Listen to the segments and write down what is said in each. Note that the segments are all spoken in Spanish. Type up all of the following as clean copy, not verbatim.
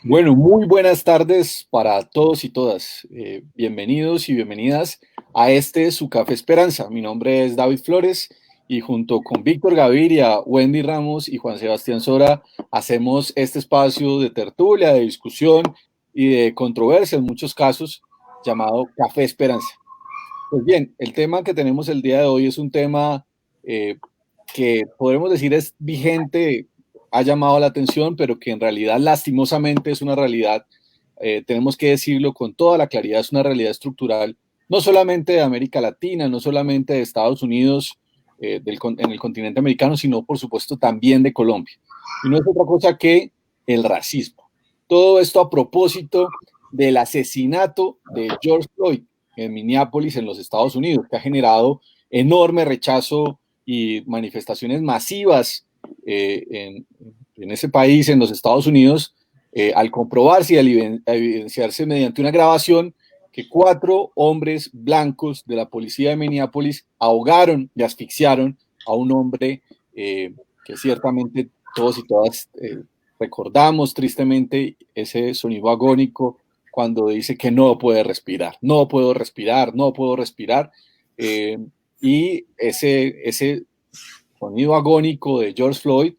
Bueno, muy buenas tardes para todos y todas. Bienvenidos y bienvenidas a este su Café Esperanza. Mi nombre es David Flores y junto con Víctor Gaviria, Wendy Ramos y Juan Sebastián Sora hacemos este espacio de tertulia, de discusión y de controversia en muchos casos llamado Café Esperanza. Pues bien, el tema que tenemos el día de hoy es un tema eh, que podemos decir es vigente, ha llamado la atención, pero que en realidad lastimosamente es una realidad, tenemos que decirlo con toda la claridad, es una realidad estructural, no solamente de América Latina, no solamente de Estados Unidos, en el continente americano, sino por supuesto también de Colombia. Y no es otra cosa que el racismo. Todo esto a propósito del asesinato de George Floyd en Minneapolis, en los Estados Unidos, que ha generado enorme rechazo y manifestaciones masivas en ese país, en los Estados Unidos, al comprobarse y al evidenciarse mediante una grabación que 4 hombres blancos de la policía de Minneapolis ahogaron y asfixiaron a un hombre que ciertamente todos y todas recordamos tristemente ese sonido agónico cuando dice que no puede respirar, no puedo respirar, no puedo respirar. Eh, y ese sonido agónico de George Floyd,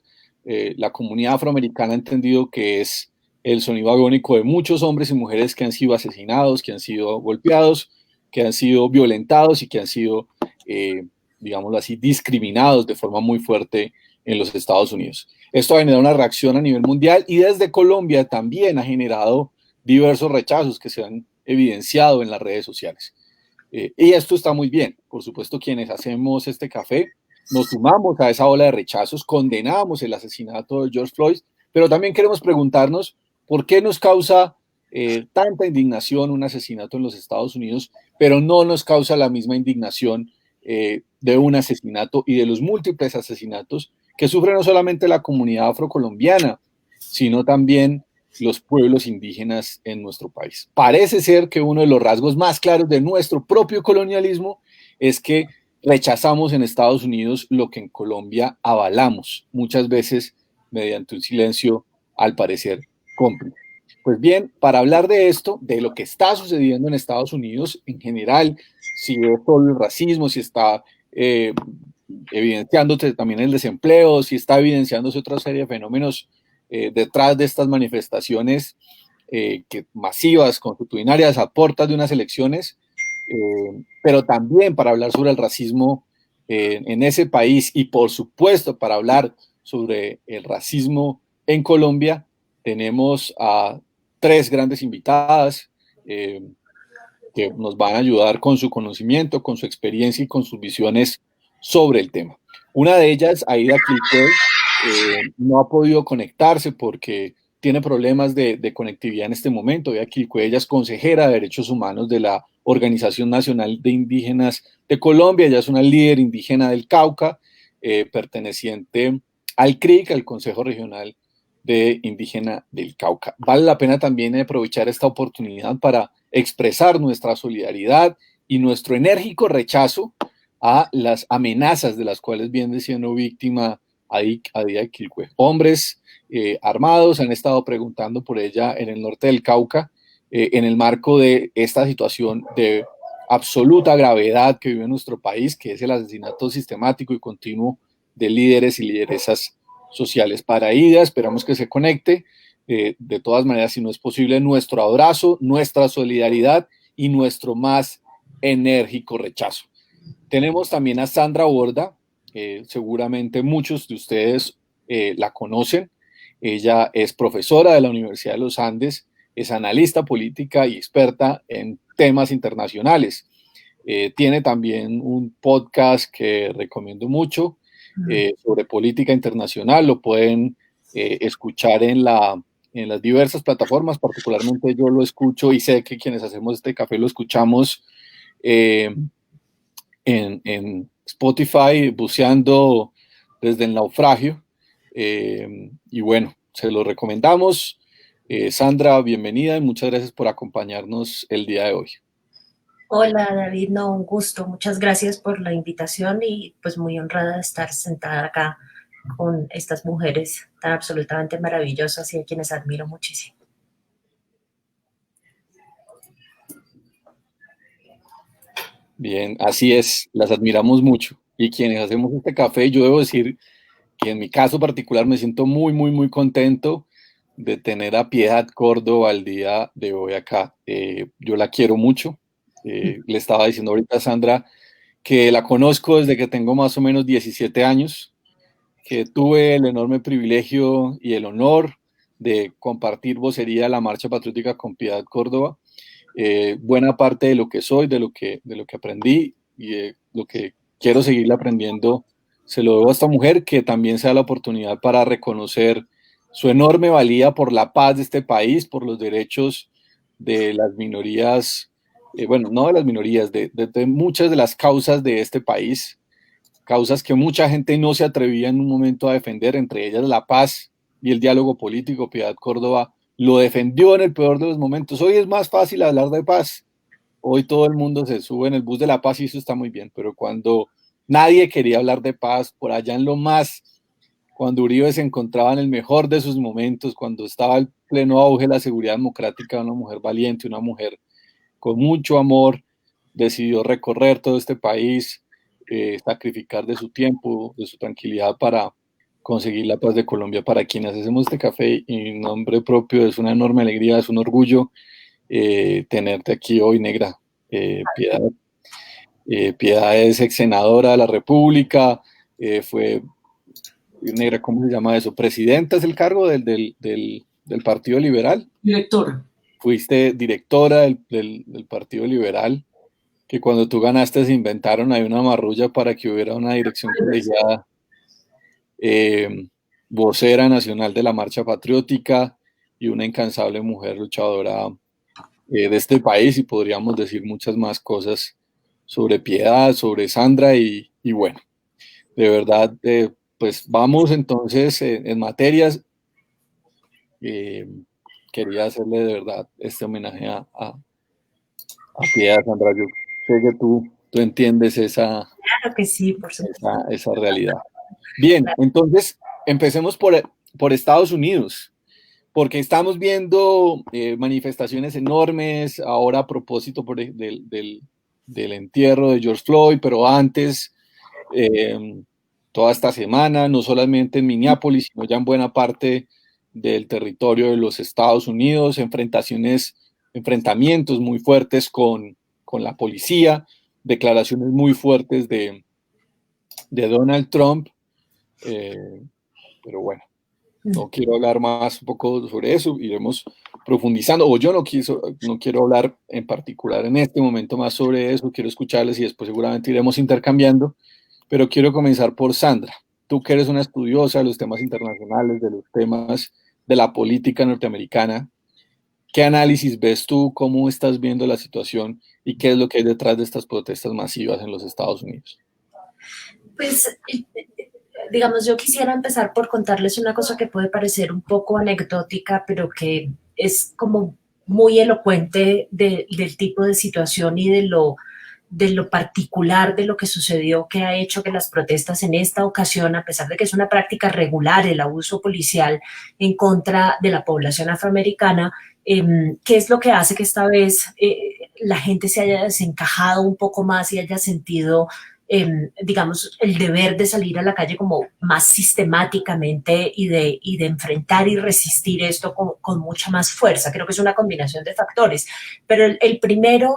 la comunidad afroamericana ha entendido que es el sonido agónico de muchos hombres y mujeres que han sido asesinados, que han sido golpeados, que han sido violentados y que han sido, digámoslo así, discriminados de forma muy fuerte en los Estados Unidos. Esto ha generado una reacción a nivel mundial y desde Colombia también ha generado diversos rechazos que se han evidenciado en las redes sociales. Y esto está muy bien. Por supuesto, quienes hacemos este café nos sumamos a esa ola de rechazos, condenamos el asesinato de George Floyd, pero también queremos preguntarnos por qué nos causa tanta indignación un asesinato en los Estados Unidos, pero no nos causa la misma indignación de un asesinato y de los múltiples asesinatos que sufre no solamente la comunidad afrocolombiana, sino también los pueblos indígenas en nuestro país. Parece ser que uno de los rasgos más claros de nuestro propio colonialismo es que rechazamos en Estados Unidos lo que en Colombia avalamos, muchas veces mediante un silencio, al parecer, cómplice. Pues bien, para hablar de esto, de lo que está sucediendo en Estados Unidos en general, si es solo el racismo, si está evidenciándose también el desempleo, si está evidenciándose otra serie de fenómenos detrás de estas manifestaciones masivas, constitucionarias, a puertas de unas elecciones, pero también para hablar sobre el racismo en ese país y por supuesto para hablar sobre el racismo en Colombia, tenemos a 3 grandes invitadas que nos van a ayudar con su conocimiento, con su experiencia y con sus visiones sobre el tema. Una de ellas, Aida Quilpué, no ha podido conectarse porque tiene problemas de conectividad en este momento. Aida Quilpué, ella es consejera de Derechos Humanos de la Organización Nacional de Indígenas de Colombia, ella es una líder indígena del Cauca, perteneciente al CRIC, al Consejo Regional de Indígena del Cauca. Vale la pena también aprovechar esta oportunidad para expresar nuestra solidaridad y nuestro enérgico rechazo a las amenazas de las cuales viene siendo víctima Adia Quilcue. Hombres armados han estado preguntando por ella en el norte del Cauca en el marco de esta situación de absoluta gravedad que vive nuestro país, que es el asesinato sistemático y continuo de líderes y lideresas sociales. Para Aida, esperamos que se conecte. De todas maneras, si no es posible, nuestro abrazo, nuestra solidaridad y nuestro más enérgico rechazo. Tenemos también a Sandra Borda, seguramente muchos de ustedes la conocen. Ella es profesora de la Universidad de los Andes, es analista política y experta en temas internacionales. Tiene también un podcast que recomiendo mucho sobre política internacional. Lo pueden escuchar en las diversas plataformas, particularmente yo lo escucho y sé que quienes hacemos este café lo escuchamos eh, en Spotify, buceando desde el naufragio. Y bueno, se lo recomendamos. Sandra, bienvenida y muchas gracias por acompañarnos el día de hoy. Hola David, no, un gusto. Muchas gracias por la invitación y pues muy honrada de estar sentada acá con estas mujeres tan absolutamente maravillosas y a quienes admiro muchísimo. Bien, así es, las admiramos mucho. Y quienes hacemos este café, yo debo decir que en mi caso particular me siento muy, muy, muy contento de tener a Piedad Córdoba al día de hoy acá. Yo la quiero mucho. Le estaba diciendo ahorita a Sandra que la conozco desde que tengo más o menos 17 años, que tuve el enorme privilegio y el honor de compartir vocería de la Marcha Patriótica con Piedad Córdoba. Buena parte de lo que soy, de lo que aprendí y de lo que quiero seguir aprendiendo, se lo debo a esta mujer que también se da la oportunidad para reconocer su enorme valía por la paz de este país, por los derechos de las minorías, bueno, no de las minorías, de muchas de las causas de este país, causas que mucha gente no se atrevía en un momento a defender, entre ellas la paz y el diálogo político. Piedad Córdoba lo defendió en el peor de los momentos. Hoy es más fácil hablar de paz. Hoy todo el mundo se sube en el bus de la paz y eso está muy bien, pero cuando nadie quería hablar de paz, por allá en lo más, cuando Uribe se encontraba en el mejor de sus momentos, cuando estaba el pleno auge de la seguridad democrática, una mujer valiente, una mujer con mucho amor, decidió recorrer todo este país, sacrificar de su tiempo, de su tranquilidad para conseguir la paz de Colombia. Para quienes hacemos este café en nombre propio, es una enorme alegría, es un orgullo tenerte aquí hoy, negra. Piedad, Piedad es ex senadora de la República, fue, negra, ¿cómo se llama eso? Presidenta es el cargo del Partido Liberal. Directora. Fuiste directora del Partido Liberal, que cuando tú ganaste se inventaron ahí una marrulla para que hubiera una dirección colegiada, vocera nacional de la Marcha Patriótica y una incansable mujer luchadora de este país, y podríamos decir muchas más cosas sobre Piedad, sobre Sandra y bueno, de verdad, pues vamos entonces en materias. Quería hacerle de verdad este homenaje a Piedad, Sandra. Yo sé que tú entiendes Claro que sí, por supuesto. esa realidad. Bien, entonces empecemos por Estados Unidos, porque estamos viendo manifestaciones enormes ahora a propósito del entierro de George Floyd, pero antes, toda esta semana, no solamente en Minneapolis, sino ya en buena parte del territorio de los Estados Unidos, enfrentamientos muy fuertes con la policía, declaraciones muy fuertes de Donald Trump, pero bueno, no quiero hablar más un poco sobre eso, iremos profundizando, o yo no quiero hablar en particular en este momento más sobre eso, quiero escucharles y después seguramente iremos intercambiando, pero quiero comenzar por Sandra. Tú que eres una estudiosa de los temas internacionales, de los temas de la política norteamericana, ¿qué análisis ves tú? ¿Cómo estás viendo la situación? ¿Y qué es lo que hay detrás de estas protestas masivas en los Estados Unidos? Pues, digamos, yo quisiera empezar por contarles una cosa que puede parecer un poco anecdótica, pero que es como muy elocuente del tipo de situación y de lo particular de lo que sucedió, que ha hecho que las protestas en esta ocasión, a pesar de que es una práctica regular el abuso policial en contra de la población afroamericana, ¿qué es lo que hace que esta vez la gente se haya desencajado un poco más y haya sentido, digamos, el deber de salir a la calle como más sistemáticamente y de enfrentar y resistir esto con mucha más fuerza? Creo que es una combinación de factores, pero el primero,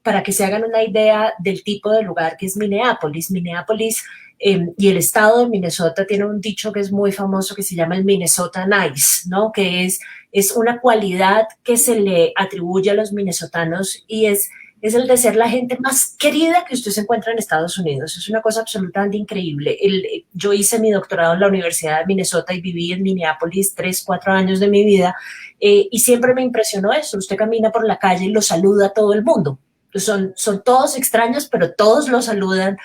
para que se hagan una idea del tipo de lugar que es Minneapolis. Minneapolis y el estado de Minnesota tiene un dicho que es muy famoso que se llama el Minnesota Nice, ¿no? Que es una cualidad que se le atribuye a los minnesotanos y es el de ser la gente más querida que usted se encuentra en Estados Unidos. Es una cosa absolutamente increíble. Yo hice mi doctorado en la Universidad de Minnesota y viví en Minneapolis 3, 4 años de mi vida, y siempre me impresionó eso. Usted camina por la calle y lo saluda a todo el mundo. Son todos extraños, pero todos lo saludan.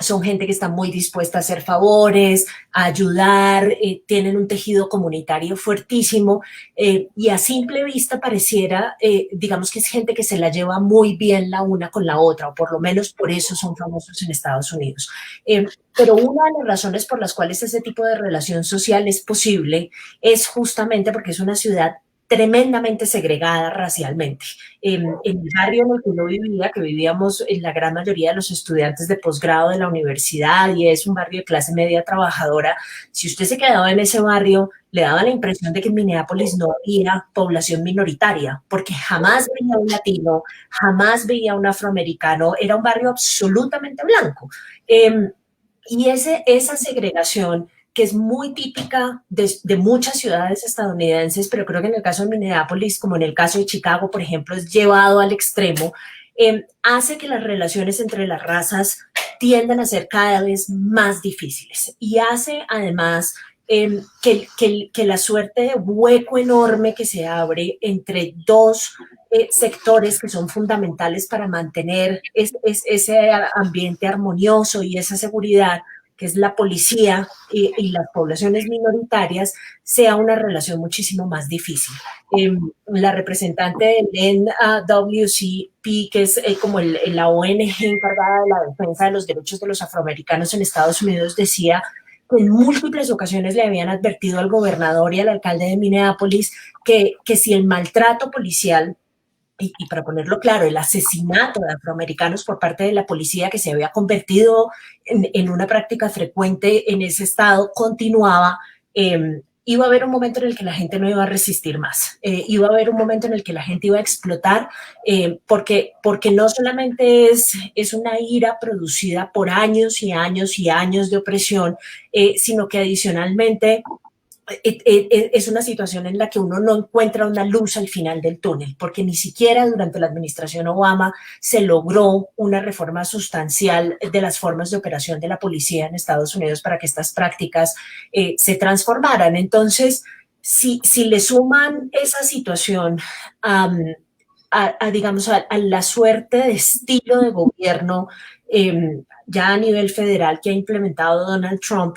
Son gente que está muy dispuesta a hacer favores, a ayudar, tienen un tejido comunitario fuertísimo, y a simple vista pareciera, digamos que es gente que se la lleva muy bien la una con la otra, o por lo menos por eso son famosos en Estados Unidos. Pero una de las razones por las cuales ese tipo de relación social es posible es justamente porque es una ciudad tremendamente segregada racialmente. En el barrio en el que yo vivía, que vivíamos en la gran mayoría de los estudiantes de posgrado de la universidad, y es un barrio de clase media trabajadora, si usted se quedaba en ese barrio, le daba la impresión de que en Minneapolis no había población minoritaria, porque jamás veía un latino, jamás veía un afroamericano, era un barrio absolutamente blanco. Y esa segregación que es muy típica de muchas ciudades estadounidenses, pero creo que en el caso de Minneapolis, como en el caso de Chicago, por ejemplo, es llevado al extremo, hace que las relaciones entre las razas tiendan a ser cada vez más difíciles y hace además que la suerte de hueco enorme que se abre entre dos sectores que son fundamentales para mantener ese ambiente armonioso y esa seguridad, que es la policía y las poblaciones minoritarias, sea una relación muchísimo más difícil. La representante del NWCP, que es como la ONG encargada de la defensa de los derechos de los afroamericanos en Estados Unidos, decía que en múltiples ocasiones le habían advertido al gobernador y al alcalde de Minneapolis que si el maltrato policial y para ponerlo claro, el asesinato de afroamericanos por parte de la policía, que se había convertido en una práctica frecuente en ese estado, continuaba, iba a haber un momento en el que la gente no iba a resistir más, iba a haber un momento en el que la gente iba a explotar, porque no solamente es una ira producida por años y años y años de opresión, sino que adicionalmente es una situación en la que uno no encuentra una luz al final del túnel, porque ni siquiera durante la administración Obama se logró una reforma sustancial de las formas de operación de la policía en Estados Unidos para que estas prácticas se transformaran. Entonces, si le suman esa situación digamos, a la suerte de estilo de gobierno ya a nivel federal que ha implementado Donald Trump,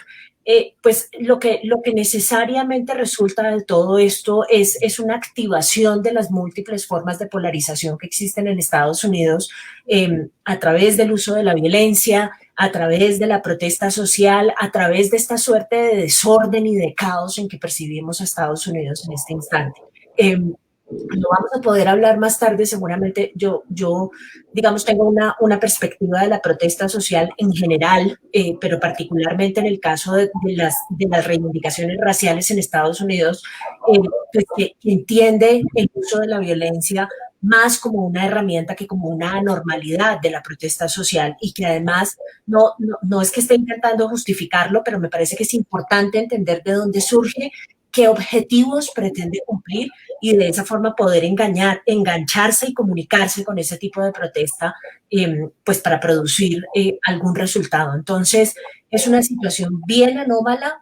pues lo que necesariamente resulta de todo esto es una activación de las múltiples formas de polarización que existen en Estados Unidos a través del uso de la violencia, a través de la protesta social, a través de esta suerte de desorden y de caos en que percibimos a Estados Unidos en este instante. Lo vamos a poder hablar más tarde, seguramente. Yo digamos, tengo una perspectiva de la protesta social en general, pero particularmente en el caso de las reivindicaciones raciales en Estados Unidos, pues que entiende el uso de la violencia más como una herramienta que como una anormalidad de la protesta social y que además no es que esté intentando justificarlo, pero me parece que es importante entender de dónde surge, qué objetivos pretende cumplir y de esa forma poder engancharse y comunicarse con ese tipo de protesta, pues para producir algún resultado. Entonces, es una situación bien anómala.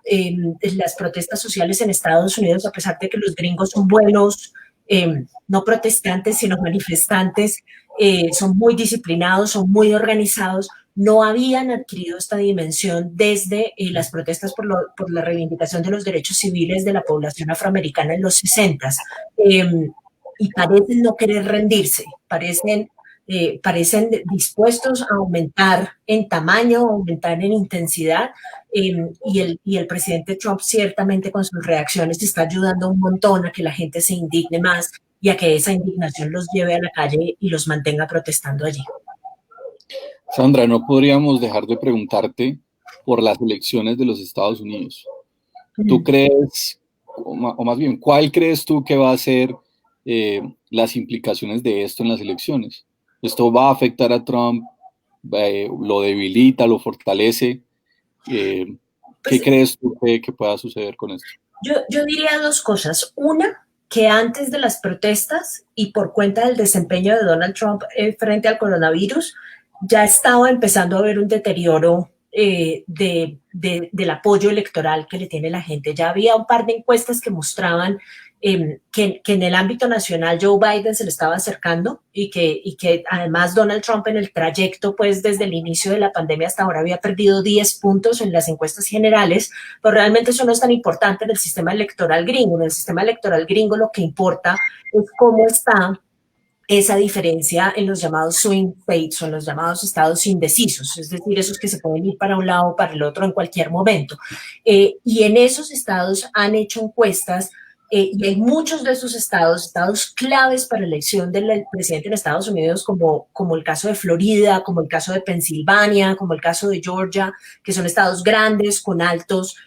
Las protestas sociales en Estados Unidos, a pesar de que los gringos son buenos, no protestantes, sino manifestantes, son muy disciplinados, son muy organizados, no habían adquirido esta dimensión desde las protestas por la reivindicación de los derechos civiles de la población afroamericana en los 60 y parecen no querer rendirse, parecen dispuestos a aumentar en tamaño, a aumentar en intensidad, y el presidente Trump ciertamente con sus reacciones está ayudando un montón a que la gente se indigne más y a que esa indignación los lleve a la calle y los mantenga protestando allí. Sandra, no podríamos dejar de preguntarte por las elecciones de los Estados Unidos. ¿Tú crees, o más bien, cuál crees tú que va a ser las implicaciones de esto en las elecciones? ¿Esto va a afectar a Trump? ¿Lo debilita, lo fortalece? ¿Qué crees tú que pueda suceder con esto? Yo diría dos cosas. Una, que antes de las protestas y por cuenta del desempeño de Donald Trump frente al coronavirus, ya estaba empezando a haber un deterioro del apoyo electoral que le tiene la gente. Ya había un par de encuestas que mostraban que en el ámbito nacional Joe Biden se le estaba acercando y que además Donald Trump en el trayecto, pues desde el inicio de la pandemia hasta ahora había perdido 10 puntos en las encuestas generales, pero realmente eso no es tan importante en el sistema electoral gringo. En el sistema electoral gringo lo que importa es cómo está esa diferencia en los llamados swing states o en los llamados estados indecisos, es decir, esos que se pueden ir para un lado o para el otro en cualquier momento. Y en esos estados han hecho encuestas y hay muchos de esos estados claves para la elección del presidente en Estados Unidos, como el caso de Florida, como el caso de Pensilvania, como el caso de Georgia, que son estados grandes con altos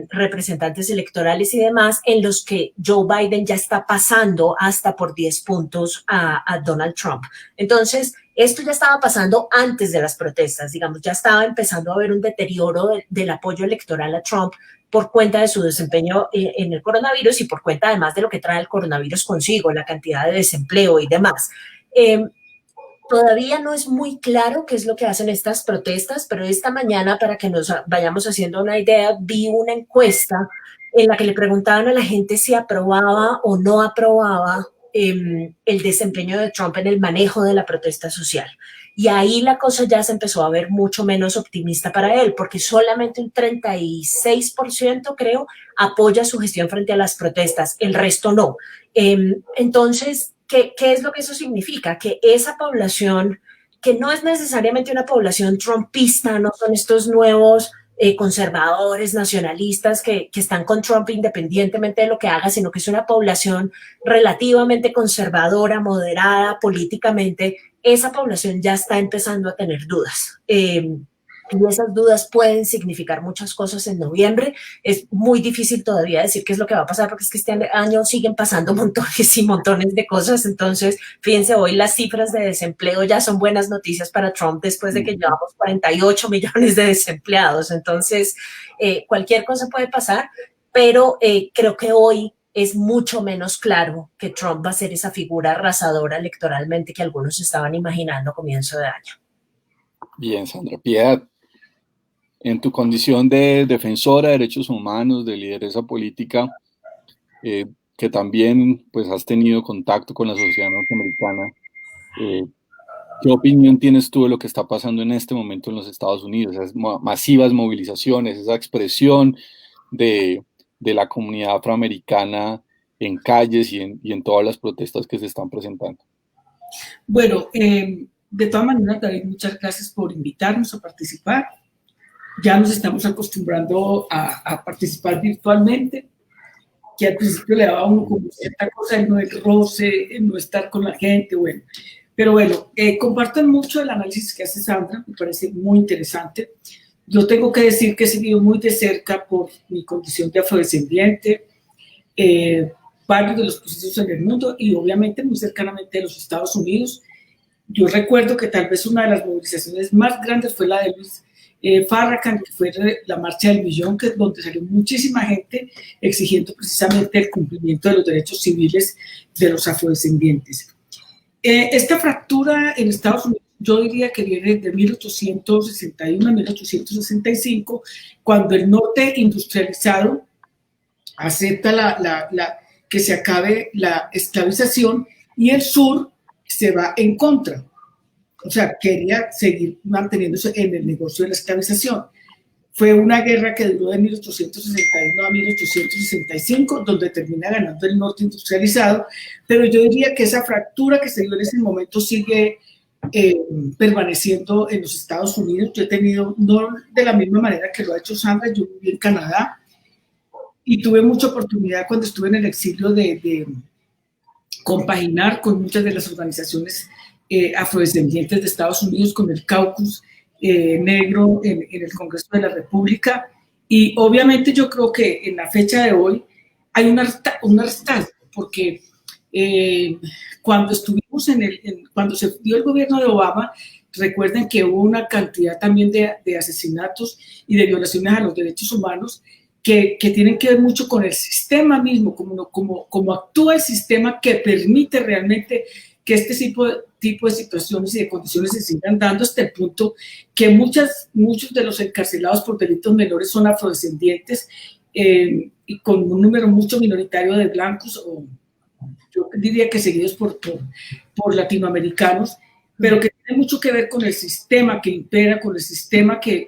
representantes electorales y demás, en los que Joe Biden ya está pasando hasta por 10 puntos a Donald Trump. Entonces, esto ya estaba pasando antes de las protestas, digamos, ya estaba empezando a haber un deterioro del apoyo electoral a Trump por cuenta de su desempeño en el coronavirus y por cuenta además de lo que trae el coronavirus consigo, la cantidad de desempleo y demás. Todavía no es muy claro qué es lo que hacen estas protestas, pero esta mañana, para que nos vayamos haciendo una idea, vi una encuesta en la que le preguntaban a la gente si aprobaba o no aprobaba el desempeño de Trump en el manejo de la protesta social. Y ahí la cosa ya se empezó a ver mucho menos optimista para él, porque solamente un 36%, creo, apoya su gestión frente a las protestas, el resto no. Entonces, ¿qué es lo que eso significa? Que esa población, que no es necesariamente una población trumpista, no son estos nuevos conservadores, nacionalistas que están con Trump independientemente de lo que haga, sino que es una población relativamente conservadora, moderada políticamente, esa población ya está empezando a tener dudas. Y esas dudas pueden significar muchas cosas en noviembre. Es muy difícil todavía decir qué es lo que va a pasar, porque es que este año siguen pasando montones y montones de cosas. Entonces, fíjense, hoy las cifras de desempleo ya son buenas noticias para Trump después de que llevamos 48 millones de desempleados. Entonces, cualquier cosa puede pasar, pero creo que hoy es mucho menos claro que Trump va a ser esa figura arrasadora electoralmente que algunos estaban imaginando a comienzo de año. Bien, Sandra Piedad, en tu condición de defensora de derechos humanos, de lideresa política, que también pues has tenido contacto con la sociedad norteamericana, ¿qué opinión tienes tú de lo que está pasando en este momento en los Estados Unidos? Esas masivas movilizaciones, esa expresión de la comunidad afroamericana en calles y en todas las protestas que se están presentando. Bueno, de todas maneras, David, muchas gracias por invitarnos a participar. Ya nos estamos acostumbrando a participar virtualmente, que al principio le daba uno como cierta cosa el no el roce, el no estar con la gente, bueno. Pero bueno, comparten mucho el análisis que hace Sandra, me parece muy interesante. Yo tengo que decir que he seguido muy de cerca por mi condición de afrodescendiente, varios de los procesos en el mundo y obviamente muy cercanamente de los Estados Unidos. Yo recuerdo que tal vez una de las movilizaciones más grandes fue la de Luis Farrakhan, que fue la marcha del millón, que es donde salió muchísima gente exigiendo precisamente el cumplimiento de los derechos civiles de los afrodescendientes. Esta fractura en Estados Unidos yo diría que viene de 1861 a 1865, cuando el norte industrializado acepta que se acabe la esclavización y el sur se va en contra. O sea, quería seguir manteniéndose en el negocio de la esclavización. Fue una guerra que duró de 1861 a 1865, donde termina ganando el norte industrializado, pero yo diría que esa fractura que se dio en ese momento sigue permaneciendo en los Estados Unidos. Yo he tenido, no de la misma manera que lo ha hecho Sandra, yo viví en Canadá y tuve mucha oportunidad cuando estuve en el exilio de compaginar con muchas de las organizaciones afrodescendientes de Estados Unidos, con el caucus negro en el Congreso de la República, y obviamente yo creo que en la fecha de hoy hay un hartazgo, porque cuando estuvimos cuando se dio el gobierno de Obama, recuerden que hubo una cantidad también de asesinatos y de violaciones a los derechos humanos que tienen que ver mucho con el sistema mismo, como actúa el sistema que permite realmente que este tipo de situaciones y de condiciones se sigan dando, hasta el punto que muchos de los encarcelados por delitos menores son afrodescendientes y con un número mucho minoritario de blancos, o yo diría que seguidos por latinoamericanos, pero que tiene mucho que ver con el sistema que impera, con el sistema que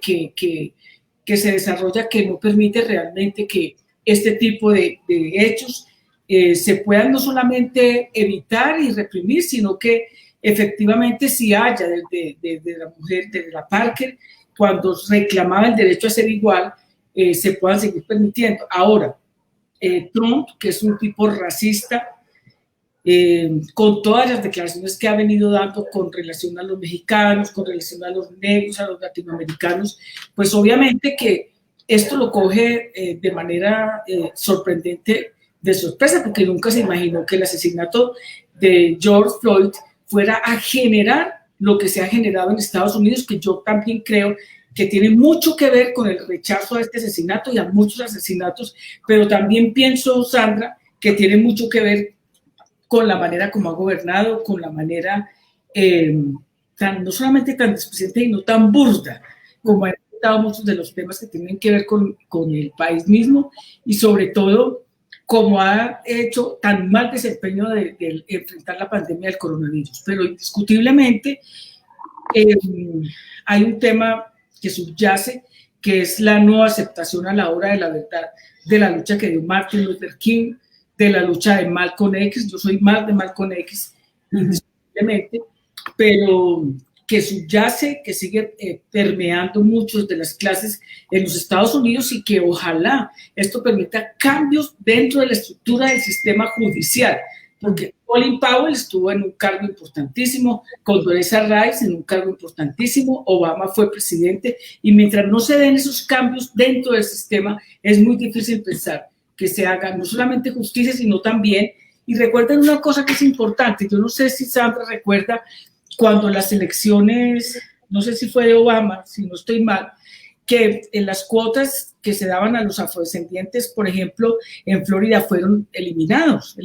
se desarrolla, que no permite realmente que este tipo de hechos se puedan no solamente evitar y reprimir, sino que efectivamente si haya desde la mujer, desde la Parker, cuando reclamaba el derecho a ser igual, se puedan seguir permitiendo. Ahora, Trump, que es un tipo racista, con todas las declaraciones que ha venido dando con relación a los mexicanos, con relación a los negros, a los latinoamericanos, pues obviamente que esto lo coge de manera sorprendente, de sorpresa, porque nunca se imaginó que el asesinato de George Floyd fuera a generar lo que se ha generado en Estados Unidos, que yo también creo que tiene mucho que ver con el rechazo a este asesinato y a muchos asesinatos, pero también pienso, Sandra, que tiene mucho que ver con la manera como ha gobernado, con la manera no solamente tan displicente, sino tan burda, como han tratado muchos de los temas que tienen que ver con el país mismo, y sobre todo, como ha hecho tan mal desempeño de enfrentar la pandemia del coronavirus. Pero indiscutiblemente hay un tema que subyace, que es la no aceptación a la hora de la verdad de la lucha que dio Martin Luther King, de la lucha de Malcolm X. Yo soy más de Malcolm X, indiscutiblemente, pero que subyace, que sigue permeando muchas de las clases en los Estados Unidos, y que ojalá esto permita cambios dentro de la estructura del sistema judicial, porque Colin Powell estuvo en un cargo importantísimo, Condoleezza Rice en un cargo importantísimo, Obama fue presidente, y mientras no se den esos cambios dentro del sistema, es muy difícil pensar que se haga no solamente justicia, sino también, y recuerden una cosa que es importante, yo no sé si Sandra recuerda cuando las elecciones, no sé si fue de Obama, si no estoy mal, que en las cuotas que se daban a los afrodescendientes, por ejemplo, en Florida fueron eliminadas,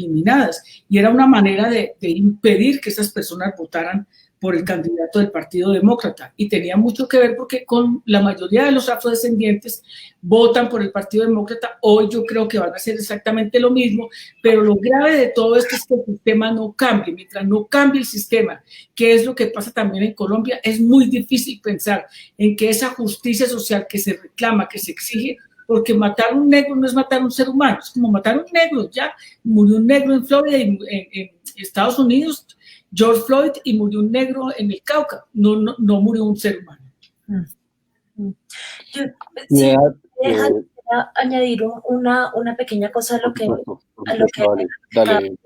y era una manera de impedir que esas personas votaran por el candidato del Partido Demócrata, y tenía mucho que ver porque con la mayoría de los afrodescendientes votan por el Partido Demócrata. Hoy yo creo que van a hacer exactamente lo mismo, pero lo grave de todo esto es que el sistema no cambie. Mientras no cambie el sistema, que es lo que pasa también en Colombia, es muy difícil pensar en que esa justicia social que se reclama, que se exige, porque matar a un negro no es matar a un ser humano, es como matar a un negro. Ya murió un negro en Florida y en Estados Unidos, George Floyd, y murió un negro en el Cauca, no murió un ser humano. Yo sí, añadir una pequeña cosa a lo que dale.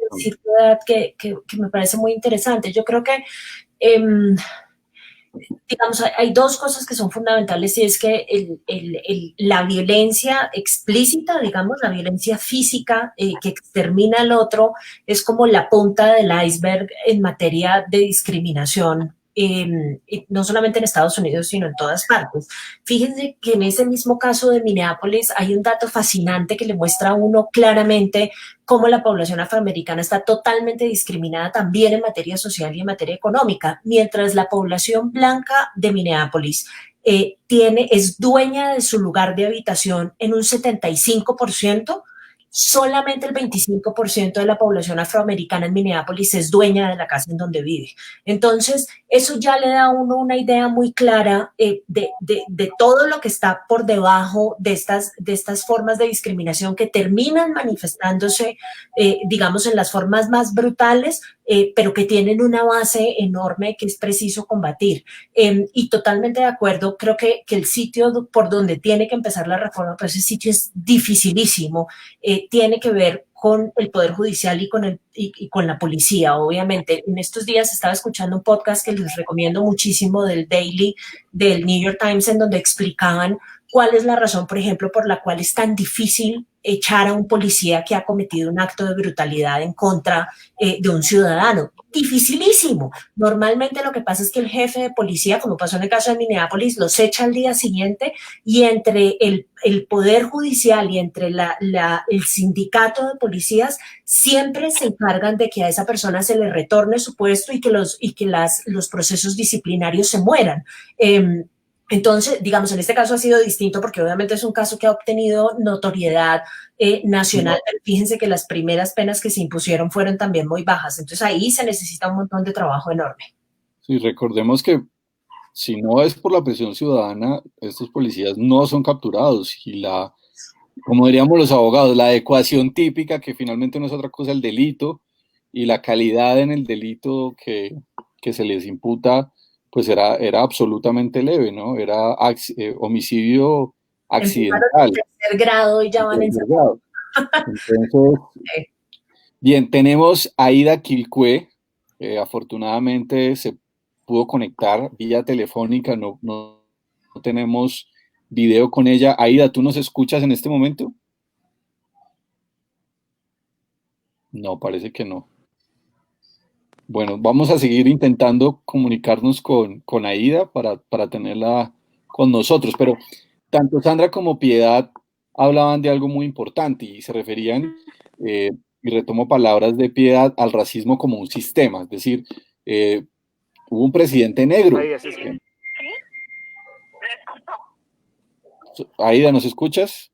Que me parece muy interesante. Yo creo que digamos, hay dos cosas que son fundamentales, y es que la violencia explícita, digamos, la violencia física que extermina al otro, es como la punta del iceberg en materia de discriminación, no solamente en Estados Unidos, sino en todas partes. Fíjense que en ese mismo caso de Minneapolis hay un dato fascinante que le muestra a uno claramente cómo la población afroamericana está totalmente discriminada también en materia social y en materia económica, mientras la población blanca de Minneapolis es dueña de su lugar de habitación en un 75%, solamente el 25% de la población afroamericana en Minneapolis es dueña de la casa en donde vive. Entonces, eso ya le da a uno una idea muy clara de todo lo que está por debajo de estas formas de discriminación que terminan manifestándose, digamos, en las formas más brutales, pero que tienen una base enorme que es preciso combatir. Y totalmente de acuerdo, creo que el sitio por donde tiene que empezar la reforma, pues ese sitio es dificilísimo, tiene que ver con el Poder Judicial y con la policía, obviamente. En estos días estaba escuchando un podcast que les recomiendo muchísimo del Daily, del New York Times, en donde explicaban cuál es la razón, por ejemplo, por la cual es tan difícil echar a un policía que ha cometido un acto de brutalidad en contra de un ciudadano. Dificilísimo. Normalmente lo que pasa es que el jefe de policía, como pasó en el caso de Minneapolis, los echa al día siguiente, y entre el Poder Judicial y entre el sindicato de policías siempre se encargan de que a esa persona se le retorne su puesto y que los procesos disciplinarios se mueran. Entonces, digamos, en este caso ha sido distinto porque obviamente es un caso que ha obtenido notoriedad nacional, pero fíjense que las primeras penas que se impusieron fueron también muy bajas. Entonces ahí se necesita un montón de trabajo enorme. Sí, recordemos que si no es por la presión ciudadana, estos policías no son capturados, y como diríamos los abogados, la ecuación típica, que finalmente no es otra cosa el delito, y la calidad en el delito que se les imputa, pues era absolutamente leve, ¿no? Era homicidio accidental. En tercer grado y ya van en segundo. Entonces, bien, tenemos a Aida Quilcue, afortunadamente se pudo conectar vía telefónica, no tenemos video con ella. Aida, ¿tú nos escuchas en este momento? No, parece que no. Bueno, vamos a seguir intentando comunicarnos con Aida para tenerla con nosotros, pero tanto Sandra como Piedad hablaban de algo muy importante y se referían, y retomo palabras de Piedad, al racismo como un sistema, es decir, hubo un presidente negro. Ahí, así es. Aida, ¿nos escuchas?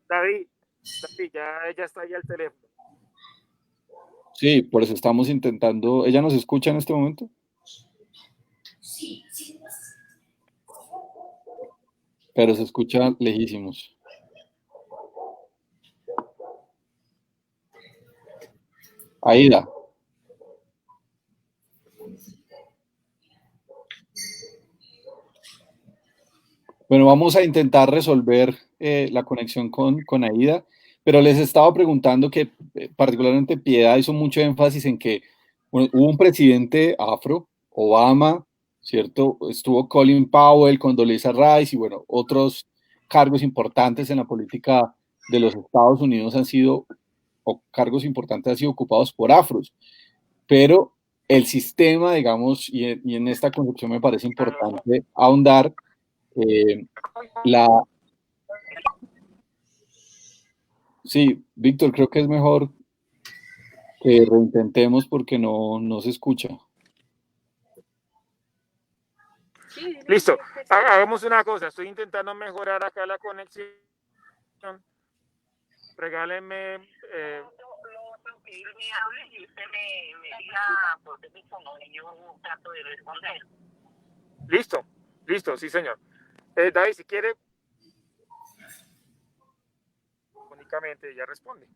David, ya ella está ahí al teléfono. Sí, por eso estamos intentando. ¿Ella nos escucha en este momento? Sí, sí. Pero se escucha lejísimos. Aida. Bueno, vamos a intentar resolver la conexión con Aida, pero les estaba preguntando que particularmente Piedad hizo mucho énfasis en que bueno, hubo un presidente afro, Obama, ¿cierto? Estuvo Colin Powell, Condoleezza Rice y bueno, otros cargos importantes en la política de los Estados Unidos han sido, o cargos importantes han sido ocupados por afros, pero el sistema, digamos, y en esta concepción me parece importante ahondar, la... Sí, Víctor, creo que es mejor que reintentemos porque no se escucha. Listo, hagamos una cosa, estoy intentando mejorar acá la conexión. Regálenme... Lo que él me hable y usted me diga por teléfono y yo trato de responder. Listo, sí señor. David, si quiere, únicamente ella responde.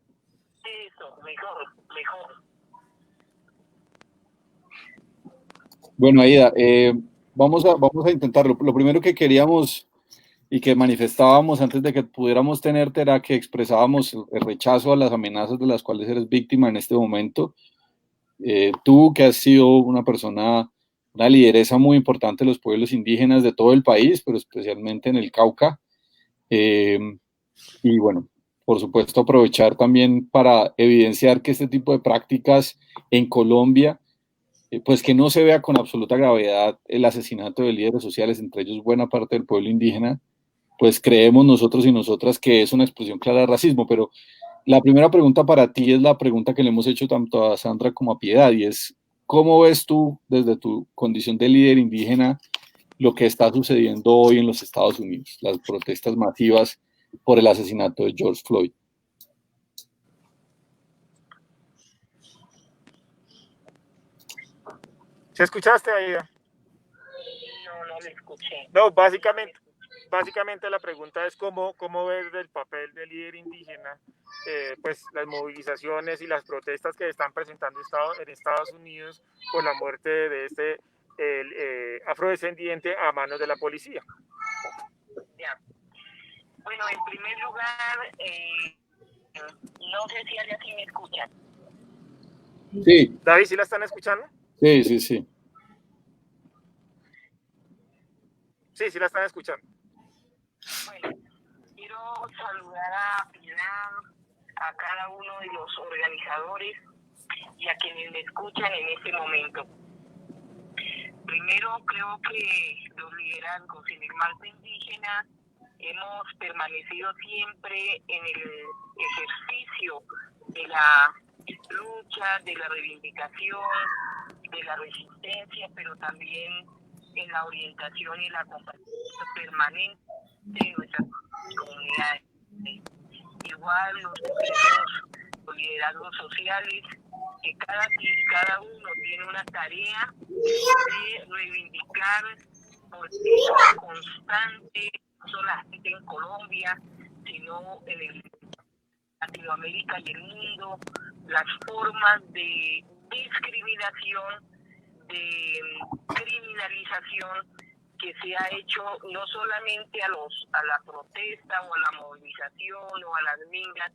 Eso, mejor. Bueno, Aida, vamos a intentarlo. Lo primero que queríamos y que manifestábamos antes de que pudiéramos tenerte era que expresábamos el rechazo a las amenazas de las cuales eres víctima en este momento. Tú, que has sido una persona, una lideresa muy importante de los pueblos indígenas de todo el país, pero especialmente en el Cauca. Y bueno, por supuesto, aprovechar también para evidenciar que este tipo de prácticas en Colombia, pues que no se vea con absoluta gravedad el asesinato de líderes sociales, entre ellos buena parte del pueblo indígena, pues creemos nosotros y nosotras que es una expresión clara de racismo. Pero la primera pregunta para ti es la pregunta que le hemos hecho tanto a Sandra como a Piedad, y es, ¿cómo ves tú desde tu condición de líder indígena lo que está sucediendo hoy en los Estados Unidos, las protestas masivas por el asesinato de George Floyd? ¿Se escuchaste, Aida? No le escuché. No, básicamente la pregunta es cómo ver el papel del líder indígena, pues las movilizaciones y las protestas que están presentando en Estados Unidos por la muerte de este afrodescendiente a manos de la policía. Ya. Bueno, en primer lugar, no sé si allá sí me escuchan. Sí. David, ¿sí la están escuchando? Sí. Sí, la están escuchando. Bueno, quiero saludar a Pilar, a cada uno de los organizadores y a quienes me escuchan en este momento. Primero, creo que los liderazgos en el marco indígena hemos permanecido siempre en el ejercicio de la lucha, de la reivindicación, de la resistencia, pero también en la orientación y la acompañamiento permanente de nuestras comunidades. Igual los liderazgos sociales, que cada uno tiene una tarea de reivindicar por forma constante, no solamente en Colombia, sino en Latinoamérica y el mundo, las formas de discriminación, de criminalización que se ha hecho no solamente a la protesta o a la movilización o a las mingas,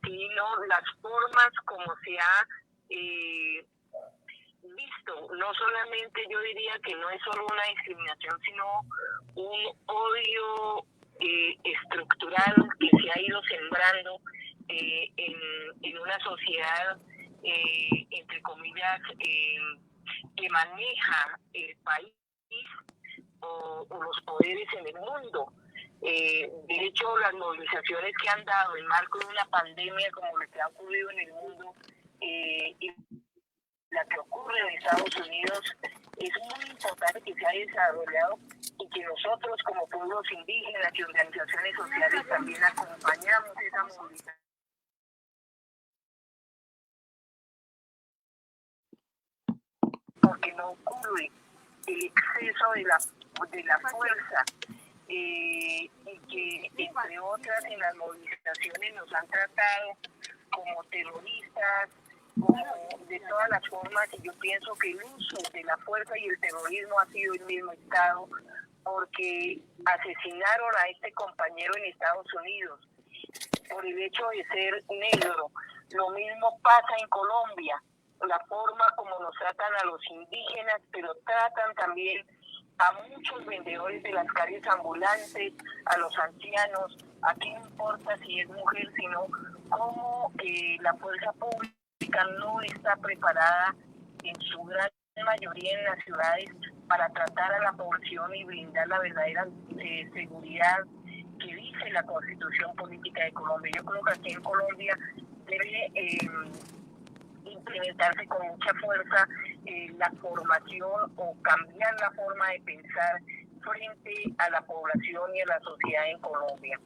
sino las formas como se ha visto. No solamente, yo diría que no es solo una discriminación, sino un odio estructural que se ha ido sembrando en una sociedad, entre comillas, que maneja el país o los poderes en el mundo. De hecho, las movilizaciones que han dado en marco de una pandemia como la que ha ocurrido en el mundo y la que ocurre en Estados Unidos, es muy importante que se haya desarrollado y que nosotros como pueblos indígenas y organizaciones sociales también acompañamos esa movilización. Porque no ocurre el exceso de la fuerza y que, entre otras, en las movilizaciones nos han tratado como terroristas, como de todas las formas, y yo pienso que el uso de la fuerza y el terrorismo ha sido el mismo Estado, porque asesinaron a este compañero en Estados Unidos por el hecho de ser negro. Lo mismo pasa en Colombia, la forma como nos tratan a los indígenas, pero tratan también a muchos vendedores de las calles ambulantes, a los ancianos. Aquí no importa si es mujer, sino cómo la fuerza pública no está preparada en su gran mayoría en las ciudades para tratar a la población y brindar la verdadera seguridad que dice la Constitución Política de Colombia. Yo creo que aquí en Colombia debe implementarse con mucha fuerza la formación o cambiar la forma de pensar frente a la población y a la sociedad en Colombia.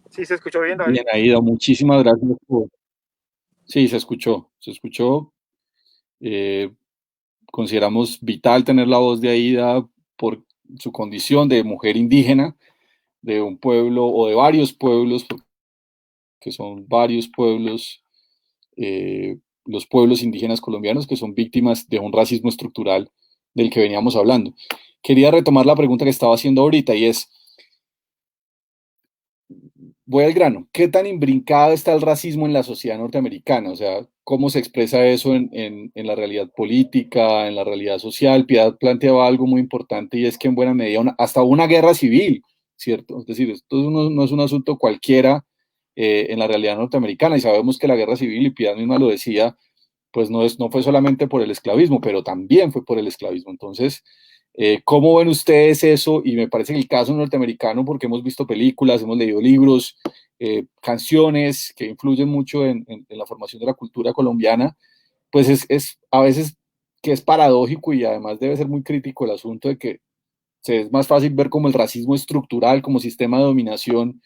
Sí, se escuchó bien, David. Bien, Aida, muchísimas gracias por... Sí, se escuchó. Consideramos vital tener la voz de Aida por su condición de mujer indígena, de un pueblo o de varios pueblos, que son varios pueblos, los pueblos indígenas colombianos que son víctimas de un racismo estructural del que veníamos hablando. Quería retomar la pregunta que estaba haciendo ahorita y es, voy al grano, ¿qué tan imbrincado está el racismo en la sociedad norteamericana? O sea, ¿cómo se expresa eso en la realidad política, en la realidad social? Piedad planteaba algo muy importante y es que en buena medida hasta una guerra civil, ¿cierto? Es decir, esto no es un asunto cualquiera en la realidad norteamericana y sabemos que la guerra civil, y Piedad misma lo decía, pues no fue solamente por el esclavismo, pero también fue por el esclavismo. Entonces, ¿cómo ven ustedes eso? Y me parece que el caso norteamericano, porque hemos visto películas, hemos leído libros, canciones que influyen mucho en la formación de la cultura colombiana, pues es a veces que es paradójico y además debe ser muy crítico el asunto de que es más fácil ver como el racismo estructural, como sistema de dominación,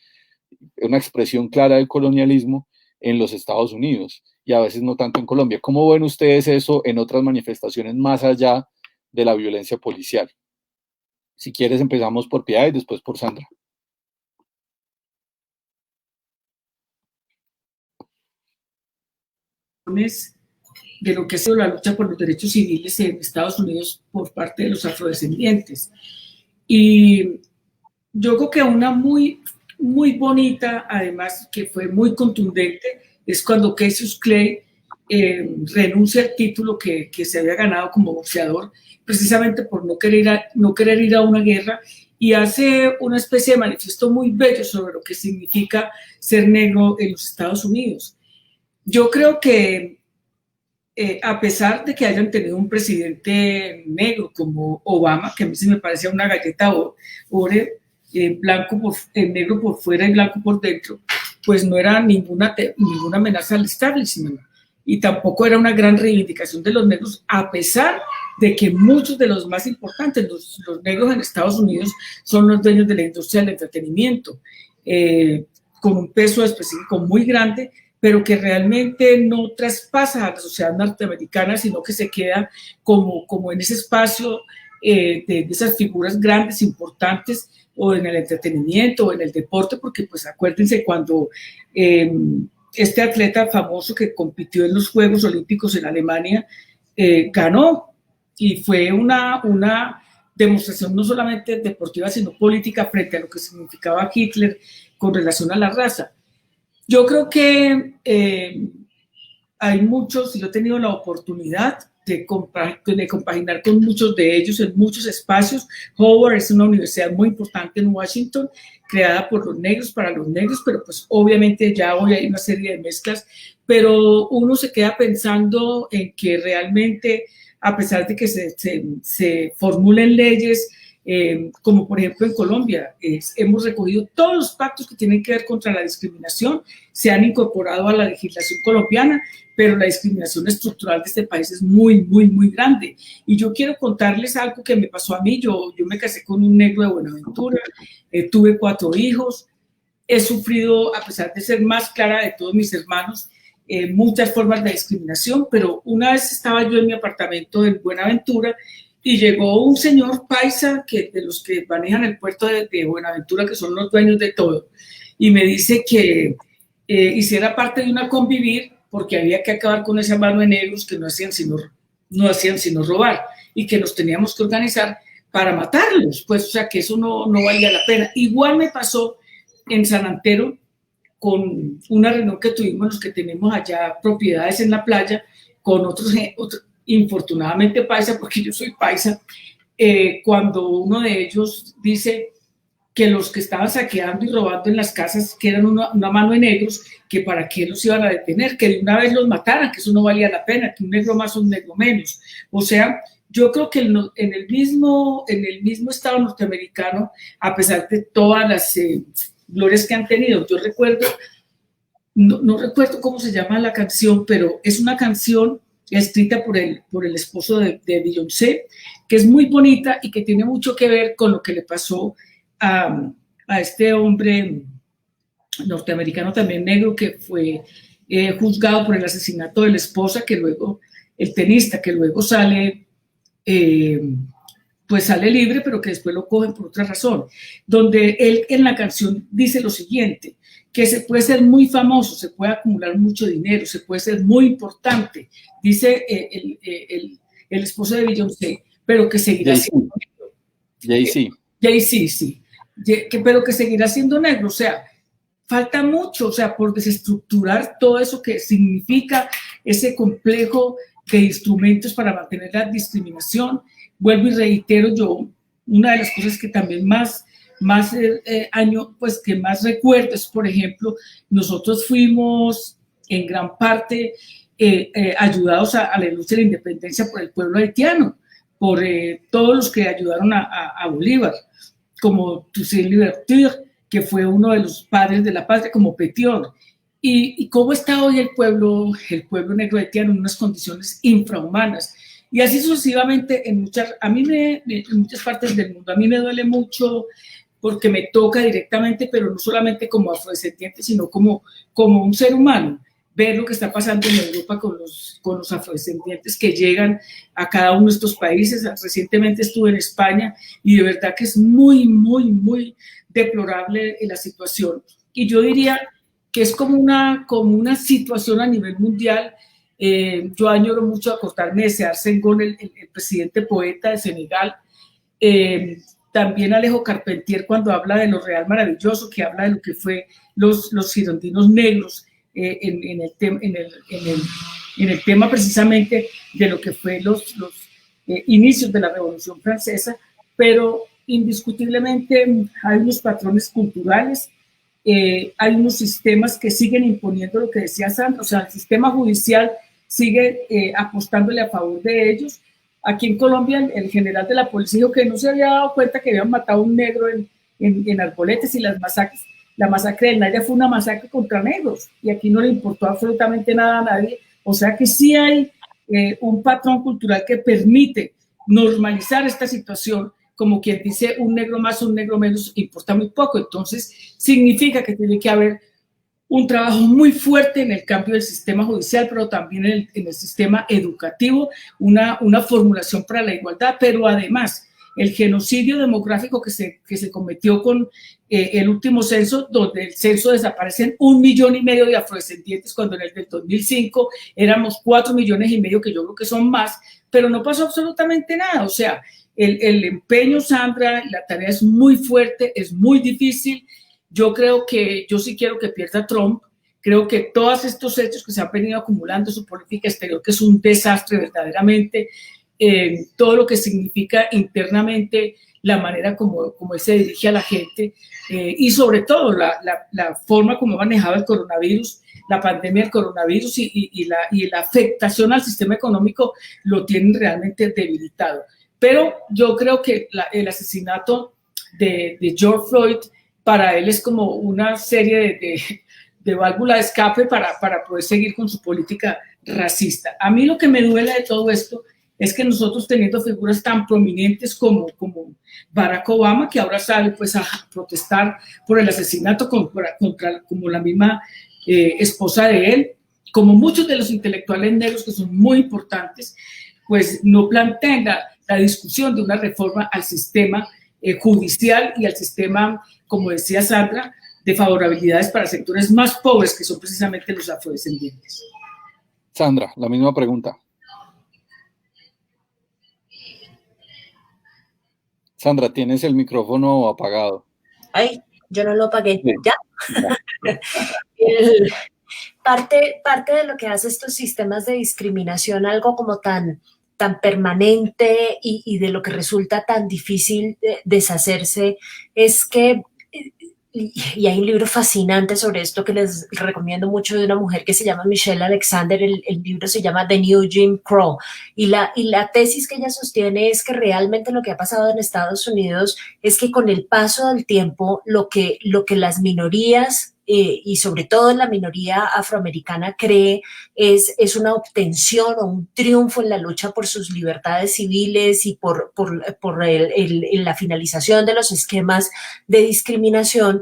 una expresión clara del colonialismo en los Estados Unidos y a veces no tanto en Colombia. ¿Cómo ven ustedes eso en otras manifestaciones más allá de la violencia policial? Si quieres empezamos por Piedad y después por Sandra. De lo que ha sido la lucha por los derechos civiles en Estados Unidos por parte de los afrodescendientes. Y yo creo que una muy bonita, además, que fue muy contundente, es cuando Cassius Clay renuncia al título que se había ganado como boxeador, precisamente por no querer ir a una guerra, y hace una especie de manifiesto muy bello sobre lo que significa ser negro en los Estados Unidos. Yo creo que a pesar de que hayan tenido un presidente negro como Obama, que a mí se me parecía una galleta negro por fuera y blanco por dentro, pues no era ninguna amenaza al establishment y tampoco era una gran reivindicación de los negros, a pesar de que muchos de los más importantes, los negros en Estados Unidos, son los dueños de la industria del entretenimiento, con un peso específico muy grande, pero que realmente no traspasa a la sociedad norteamericana, sino que se queda como en ese espacio de esas figuras grandes, importantes, o en el entretenimiento, o en el deporte, porque pues acuérdense cuando este atleta famoso que compitió en los Juegos Olímpicos en Alemania, ganó, y fue una demostración no solamente deportiva, sino política frente a lo que significaba Hitler con relación a la raza. Yo creo que hay muchos, y yo he tenido la oportunidad de compaginar con muchos de ellos en muchos espacios. Howard es una universidad muy importante en Washington, creada por los negros, para los negros, pero pues obviamente ya hoy hay una serie de mezclas, pero uno se queda pensando en que realmente, a pesar de que se formulen leyes, como por ejemplo en Colombia, hemos recogido todos los pactos que tienen que ver contra la discriminación, se han incorporado a la legislación colombiana, pero la discriminación estructural de este país es muy, muy, muy grande. Y yo quiero contarles algo que me pasó a mí. Yo me casé con un negro de Buenaventura, tuve 4 hijos, he sufrido, a pesar de ser más clara de todos mis hermanos, muchas formas de discriminación, pero una vez estaba yo en mi apartamento en Buenaventura y llegó un señor paisa, que de los que manejan el puerto de Buenaventura, que son los dueños de todo, y me dice que hiciera parte de una convivir, porque había que acabar con esa mano de negros que no hacían sino robar, y que nos teníamos que organizar para matarlos, pues, o sea, que eso no valía la pena. Igual me pasó en San Antero, con una reunión que tuvimos los que tenemos allá propiedades en la playa, con otros infortunadamente paisa, porque yo soy paisa, cuando uno de ellos dice que los que estaban saqueando y robando en las casas, que eran una mano de negros, que para qué los iban a detener, que de una vez los mataran, que eso no valía la pena, que un negro más o un negro menos. O sea, yo creo que en el mismo Estado norteamericano, a pesar de todas las glorias que han tenido, yo recuerdo, no recuerdo cómo se llama la canción, pero es una canción escrita por el esposo de Beyoncé, que es muy bonita y que tiene mucho que ver con lo que le pasó a este hombre norteamericano también negro, que fue juzgado por el asesinato de la esposa, que luego, el tenista, que luego sale libre, pero que después lo cogen por otra razón, donde él en la canción dice lo siguiente, que se puede ser muy famoso, se puede acumular mucho dinero, se puede ser muy importante, dice el esposo de Beyoncé, pero que seguirá siendo negro. Jay-Z, sí. Pero que seguirá siendo negro. O sea, falta mucho, o sea, por desestructurar todo eso que significa ese complejo de instrumentos para mantener la discriminación. Vuelvo y reitero, yo, una de las cosas que también más que más recuerdo es, por ejemplo, nosotros fuimos en gran parte ayudados a la lucha de la independencia por el pueblo haitiano, por todos los que ayudaron a Bolívar, como Toussaint Louverture, que fue uno de los padres de la patria, como Petión. Y cómo está hoy el pueblo negro haitiano en unas condiciones infrahumanas. Y así sucesivamente en muchas partes del mundo. A mí me duele mucho porque me toca directamente, pero no solamente como afrodescendiente, sino como un ser humano, ver lo que está pasando en Europa con los afrodescendientes que llegan a cada uno de estos países. Recientemente estuve en España y de verdad que es muy, muy, muy deplorable la situación. Y yo diría que es como una situación a nivel mundial. Yo añoro mucho acordarme de Séar Senghor, el presidente poeta de Senegal. También Alejo Carpentier, cuando habla de lo real maravilloso, que habla de lo que fue los girondinos negros, en el tema precisamente de lo que fue los inicios de la Revolución Francesa, pero indiscutiblemente hay unos patrones culturales, hay unos sistemas que siguen imponiendo lo que decía Sandra, o sea, el sistema judicial sigue apostándole a favor de ellos. Aquí en Colombia, el general de la policía dijo que no se había dado cuenta que habían matado a un negro en Arboletes, y la masacre del Naya fue una masacre contra negros, y aquí no le importó absolutamente nada a nadie. O sea que sí hay un patrón cultural que permite normalizar esta situación, como quien dice, un negro más, un negro menos, importa muy poco. Entonces significa que tiene que haber un trabajo muy fuerte en el cambio del sistema judicial, pero también en el sistema educativo, una formulación para la igualdad, pero además el genocidio demográfico que se cometió con el último censo, donde el censo desaparecen 1,5 millones de afrodescendientes, cuando en el del 2005 éramos 4,5 millones, que yo creo que son más, pero no pasó absolutamente nada. O sea, el empeño, Sandra, la tarea es muy fuerte, es muy difícil. Yo sí quiero que pierda Trump. Creo que todos estos hechos que se han venido acumulando, su política exterior, que es un desastre verdaderamente, todo lo que significa internamente, la manera como él se dirige a la gente, y sobre todo la forma como ha manejado el coronavirus, la pandemia del coronavirus y la afectación al sistema económico, lo tienen realmente debilitado. Pero yo creo que el asesinato de George Floyd para él es como una serie de válvula de escape para poder seguir con su política racista. A mí lo que me duele de todo esto es que nosotros, teniendo figuras tan prominentes como Barack Obama, que ahora sale pues a protestar por el asesinato contra como la misma esposa de él, como muchos de los intelectuales negros que son muy importantes, pues no plantean la discusión de una reforma al sistema judicial y al sistema, como decía Sandra, de favorabilidades para sectores más pobres, que son precisamente los afrodescendientes. Sandra, la misma pregunta. Sandra, tienes el micrófono apagado. Ay, yo no lo apagué. Sí. ¿Ya? Parte de lo que hace estos sistemas de discriminación, algo como tan permanente y de lo que resulta tan difícil deshacerse, es que, y hay un libro fascinante sobre esto que les recomiendo mucho, de una mujer que se llama Michelle Alexander. El libro se llama The New Jim Crow, y la tesis que ella sostiene es que realmente lo que ha pasado en Estados Unidos es que con el paso del tiempo lo que las minorías y sobre todo en la minoría afroamericana cree es una obtención o un triunfo en la lucha por sus libertades civiles y por la finalización de los esquemas de discriminación,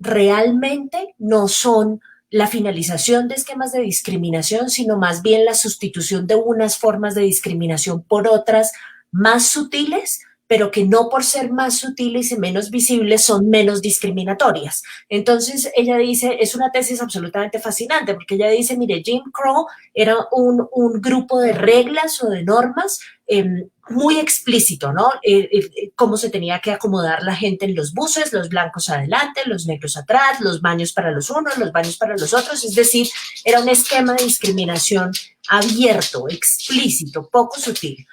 realmente no son la finalización de esquemas de discriminación, sino más bien la sustitución de unas formas de discriminación por otras más sutiles, pero que no por ser más sutiles y menos visibles son menos discriminatorias. Entonces ella dice, es una tesis absolutamente fascinante, porque ella dice, mire, Jim Crow era un grupo de reglas o de normas muy explícito, ¿no? Cómo se tenía que acomodar la gente en los buses, los blancos adelante, los negros atrás, los baños para los unos, los baños para los otros, es decir, era un esquema de discriminación abierto, explícito, poco sutil.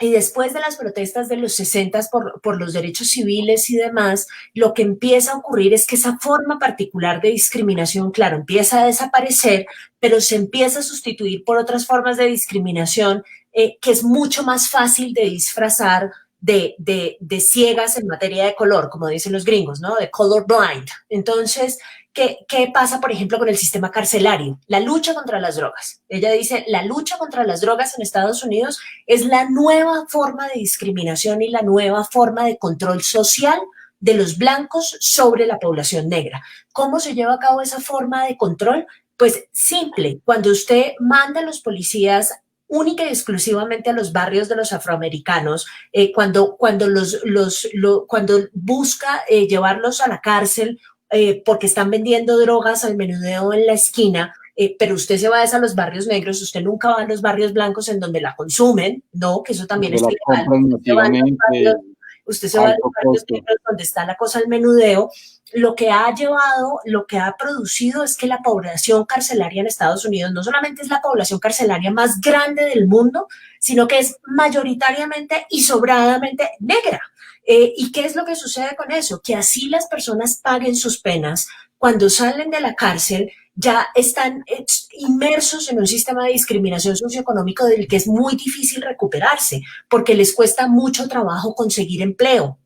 Y después de las protestas de los 60 por los derechos civiles y demás, lo que empieza a ocurrir es que esa forma particular de discriminación, claro, empieza a desaparecer, pero se empieza a sustituir por otras formas de discriminación que es mucho más fácil de disfrazar de ciegas en materia de color, como dicen los gringos, ¿no? De color blind. Entonces, ¿qué pasa, por ejemplo, con el sistema carcelario? La lucha contra las drogas. Ella dice, la lucha contra las drogas en Estados Unidos es la nueva forma de discriminación y la nueva forma de control social de los blancos sobre la población negra. ¿Cómo se lleva a cabo esa forma de control? Pues simple, cuando usted manda a los policías única y exclusivamente a los barrios de los afroamericanos, cuando busca llevarlos a la cárcel porque están vendiendo drogas al menudeo en la esquina, pero usted se va a los barrios negros, usted nunca va a los barrios blancos en donde la consumen, ¿no? Que eso también es ilegal. Usted se va a los barrios negros donde está la cosa al menudeo. Lo que ha producido es que la población carcelaria en Estados Unidos no solamente es la población carcelaria más grande del mundo, sino que es mayoritariamente y sobradamente negra. ¿Y qué es lo que sucede con eso? Que así las personas paguen sus penas, cuando salen de la cárcel ya están inmersos en un sistema de discriminación socioeconómico del que es muy difícil recuperarse, porque les cuesta mucho trabajo conseguir empleo.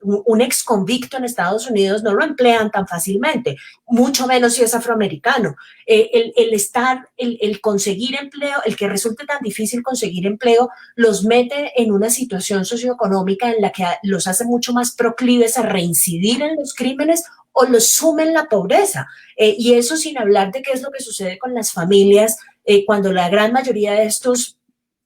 Un ex convicto en Estados Unidos no lo emplean tan fácilmente, mucho menos si es afroamericano. El conseguir empleo, el que resulte tan difícil conseguir empleo, los mete en una situación socioeconómica en la que los hace mucho más proclives a reincidir en los crímenes o los sume en la pobreza. Y eso sin hablar de qué es lo que sucede con las familias cuando la gran mayoría de estos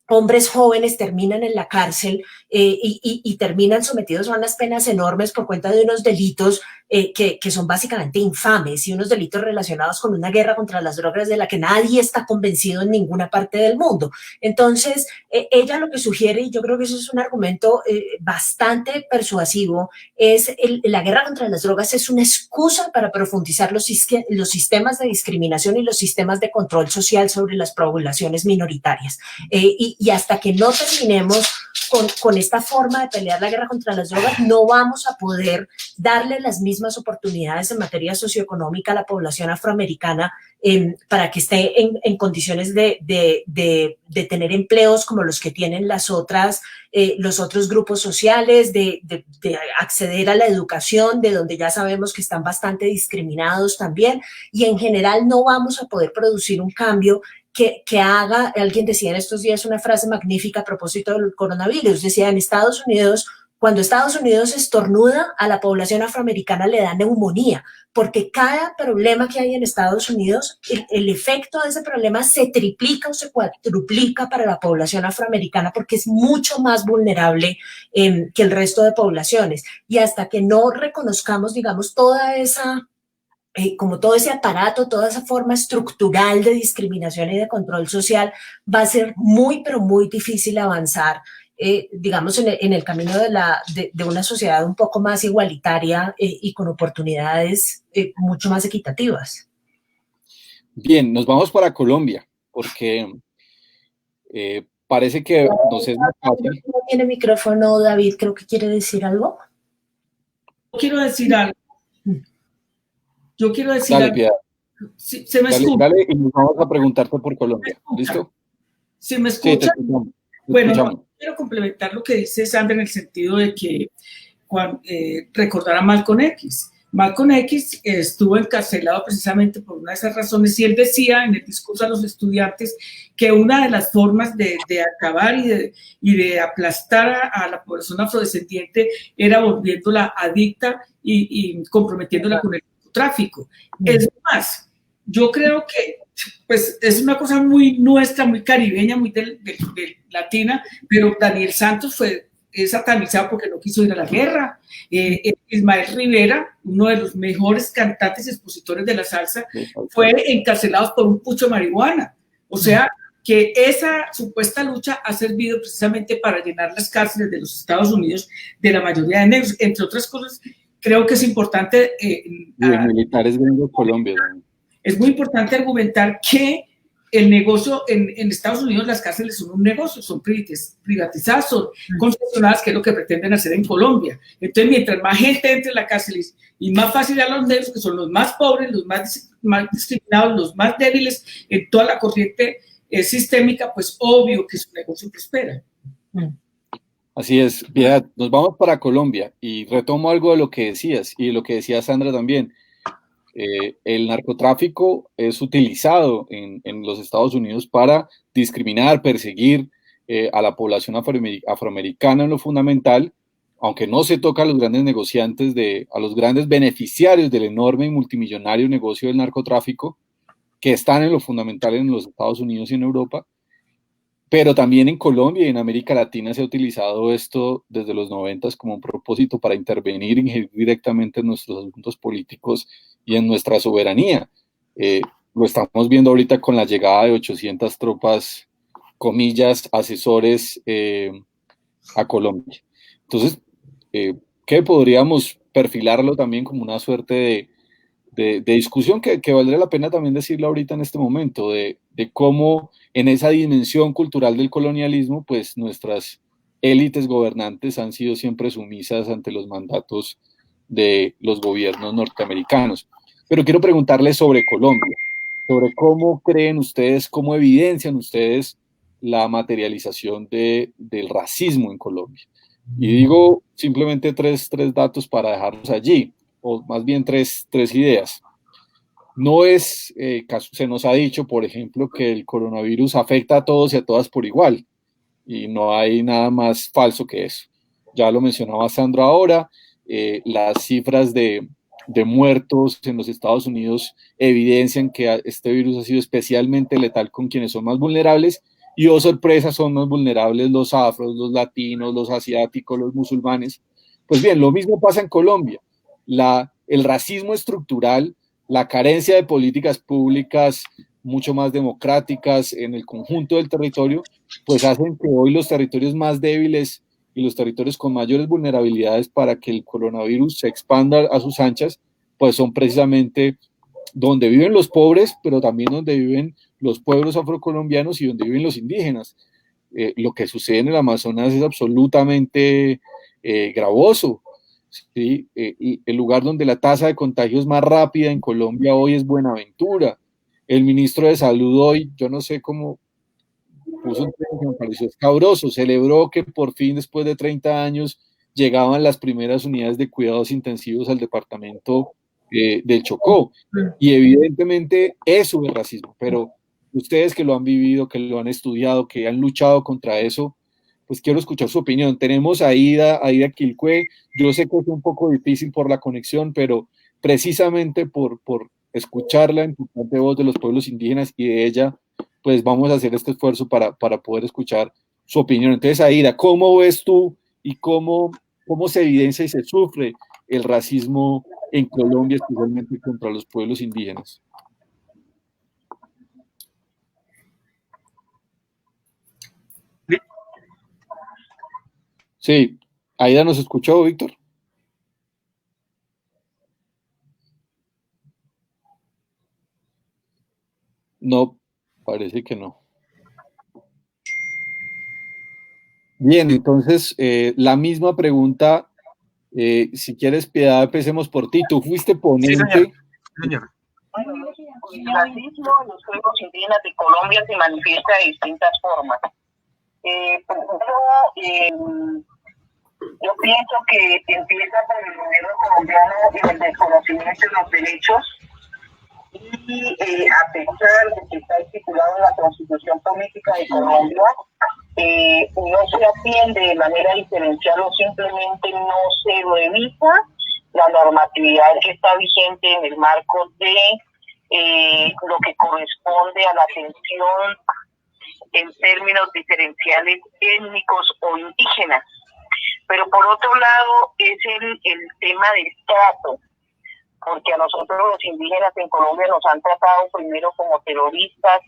hombres jóvenes terminan en la cárcel y terminan sometidos a unas penas enormes por cuenta de unos delitos que son básicamente infames y unos delitos relacionados con una guerra contra las drogas de la que nadie está convencido en ninguna parte del mundo. Entonces, ella lo que sugiere, y yo creo que eso es un argumento bastante persuasivo, es la guerra contra las drogas es una excusa para profundizar los sistemas de discriminación y los sistemas de control social sobre las poblaciones minoritarias. Y hasta que no terminemos con esta forma de pelear la guerra contra las drogas, no vamos a poder darle las mismas oportunidades en materia socioeconómica a la población afroamericana para que esté en condiciones de tener empleos como los que tienen los otros grupos sociales, de acceder a la educación, de donde ya sabemos que están bastante discriminados también, y en general no vamos a poder producir un cambio que haga, alguien decía en estos días una frase magnífica a propósito del coronavirus, decía en Estados Unidos, cuando Estados Unidos estornuda, a la población afroamericana le da neumonía, porque cada problema que hay en Estados Unidos, el efecto de ese problema se triplica o se cuadruplica para la población afroamericana porque es mucho más vulnerable que el resto de poblaciones. Y hasta que no reconozcamos, digamos, toda esa como todo ese aparato, toda esa forma estructural de discriminación y de control social, va a ser muy, pero muy difícil avanzar, digamos, en el camino de una sociedad un poco más igualitaria y con oportunidades mucho más equitativas. Bien, nos vamos para Colombia, porque parece que nos es más fácil. No tiene micrófono, David, creo que quiere decir algo. Quiero decir algo. Yo quiero decir Dale, algo. Piedad. ¿Se me escucha? Dale, y nos vamos a preguntarte por Colombia. ¿Listo? ¿Se me Sí, te escucha? escuchamos. Bueno, no, quiero complementar lo que dice Sandra en el sentido de que recordar a Malcolm X. Malcolm X estuvo encarcelado precisamente por una de esas razones y él decía en el discurso a los estudiantes que una de las formas de acabar y de aplastar a la población afrodescendiente era volviéndola adicta y comprometiéndola con el tráfico. Es más, yo creo que pues es una cosa muy nuestra, muy caribeña, muy de latina, pero Daniel Santos es satanizado porque no quiso ir a la guerra. Ismael Rivera, uno de los mejores cantantes y expositores de la salsa, fue encarcelado por un pucho de marihuana. O sea, que esa supuesta lucha ha servido precisamente para llenar las cárceles de los Estados Unidos de la mayoría de negros. Entre otras cosas, creo que es importante... los militares gringos de Colombia. Es muy importante argumentar que el negocio en Estados Unidos, las cárceles son un negocio, son privatizadas, son concesionadas, que es lo que pretenden hacer en Colombia. Entonces, mientras más gente entre en la cárcel y más fácil a los negros, que son los más pobres, los más discriminados, los más débiles en toda la corriente sistémica, pues obvio que su negocio prospera. Así es, Piedad, nos vamos para Colombia y retomo algo de lo que decías y de lo que decía Sandra también. El narcotráfico es utilizado en los Estados Unidos para discriminar, perseguir a la población afroamericana en lo fundamental, aunque no se toca a los grandes negociantes, a los grandes beneficiarios del enorme y multimillonario negocio del narcotráfico, que están en lo fundamental en los Estados Unidos y en Europa, pero también en Colombia y en América Latina se ha utilizado esto desde los 90 como un propósito para intervenir directamente en nuestros asuntos políticos y en nuestra soberanía. Lo estamos viendo ahorita con la llegada de 800 tropas, comillas, asesores a Colombia. Entonces, ¿qué podríamos perfilarlo también como una suerte de discusión que valdría la pena también decirlo ahorita en este momento, de cómo en esa dimensión cultural del colonialismo, pues nuestras élites gobernantes han sido siempre sumisas ante los mandatos de los gobiernos norteamericanos. Pero quiero preguntarles sobre Colombia, sobre cómo creen ustedes, cómo evidencian ustedes la materialización del racismo en Colombia. Y digo simplemente tres datos para dejarlos allí, o más bien tres ideas. No es, se nos ha dicho, por ejemplo, que el coronavirus afecta a todos y a todas por igual, y no hay nada más falso que eso. Ya lo mencionaba Sandra ahora, las cifras de muertos en los Estados Unidos evidencian que este virus ha sido especialmente letal con quienes son más vulnerables, y oh sorpresa, son más vulnerables los afros, los latinos, los asiáticos, los musulmanes. Pues bien, lo mismo pasa en Colombia. El racismo estructural, la carencia de políticas públicas mucho más democráticas en el conjunto del territorio, pues hacen que hoy los territorios más débiles y los territorios con mayores vulnerabilidades para que el coronavirus se expanda a sus anchas, pues son precisamente donde viven los pobres, pero también donde viven los pueblos afrocolombianos y donde viven los indígenas. Lo que sucede en el Amazonas es absolutamente gravoso. ¿Sí? Y el lugar donde la tasa de contagios más rápida en Colombia hoy es Buenaventura. El ministro de Salud hoy, yo no sé cómo puso un tema que me pareció escabroso, celebró que por fin después de 30 años llegaban las primeras unidades de cuidados intensivos al departamento del Chocó. Y evidentemente eso es racismo, pero ustedes que lo han vivido, que lo han estudiado, que han luchado contra eso, pues quiero escuchar su opinión. Tenemos a Aida Quilcue, yo sé que es un poco difícil por la conexión, pero precisamente por escuchar la importante voz de los pueblos indígenas y de ella, pues vamos a hacer este esfuerzo para poder escuchar su opinión. Entonces, Aida, ¿cómo ves tú y cómo se evidencia y se sufre el racismo en Colombia, especialmente contra los pueblos indígenas? Sí, Aida, ¿nos escuchó, Víctor? No, parece que no. Bien, entonces, la misma pregunta, si quieres, Piedad, empecemos por ti. Tú fuiste ponente. Sí, señor. Bueno, el racismo en los pueblos indígenas de Colombia se manifiesta de distintas formas. Yo pienso que empieza por el gobierno colombiano y el desconocimiento de los derechos y a pesar de que está estipulado en la Constitución Política de Colombia, no se atiende de manera diferencial o simplemente no se revisa la normatividad que está vigente en el marco de lo que corresponde a la atención en términos diferenciales étnicos o indígenas. Pero por otro lado es el tema del trato, porque a nosotros los indígenas en Colombia nos han tratado primero como terroristas,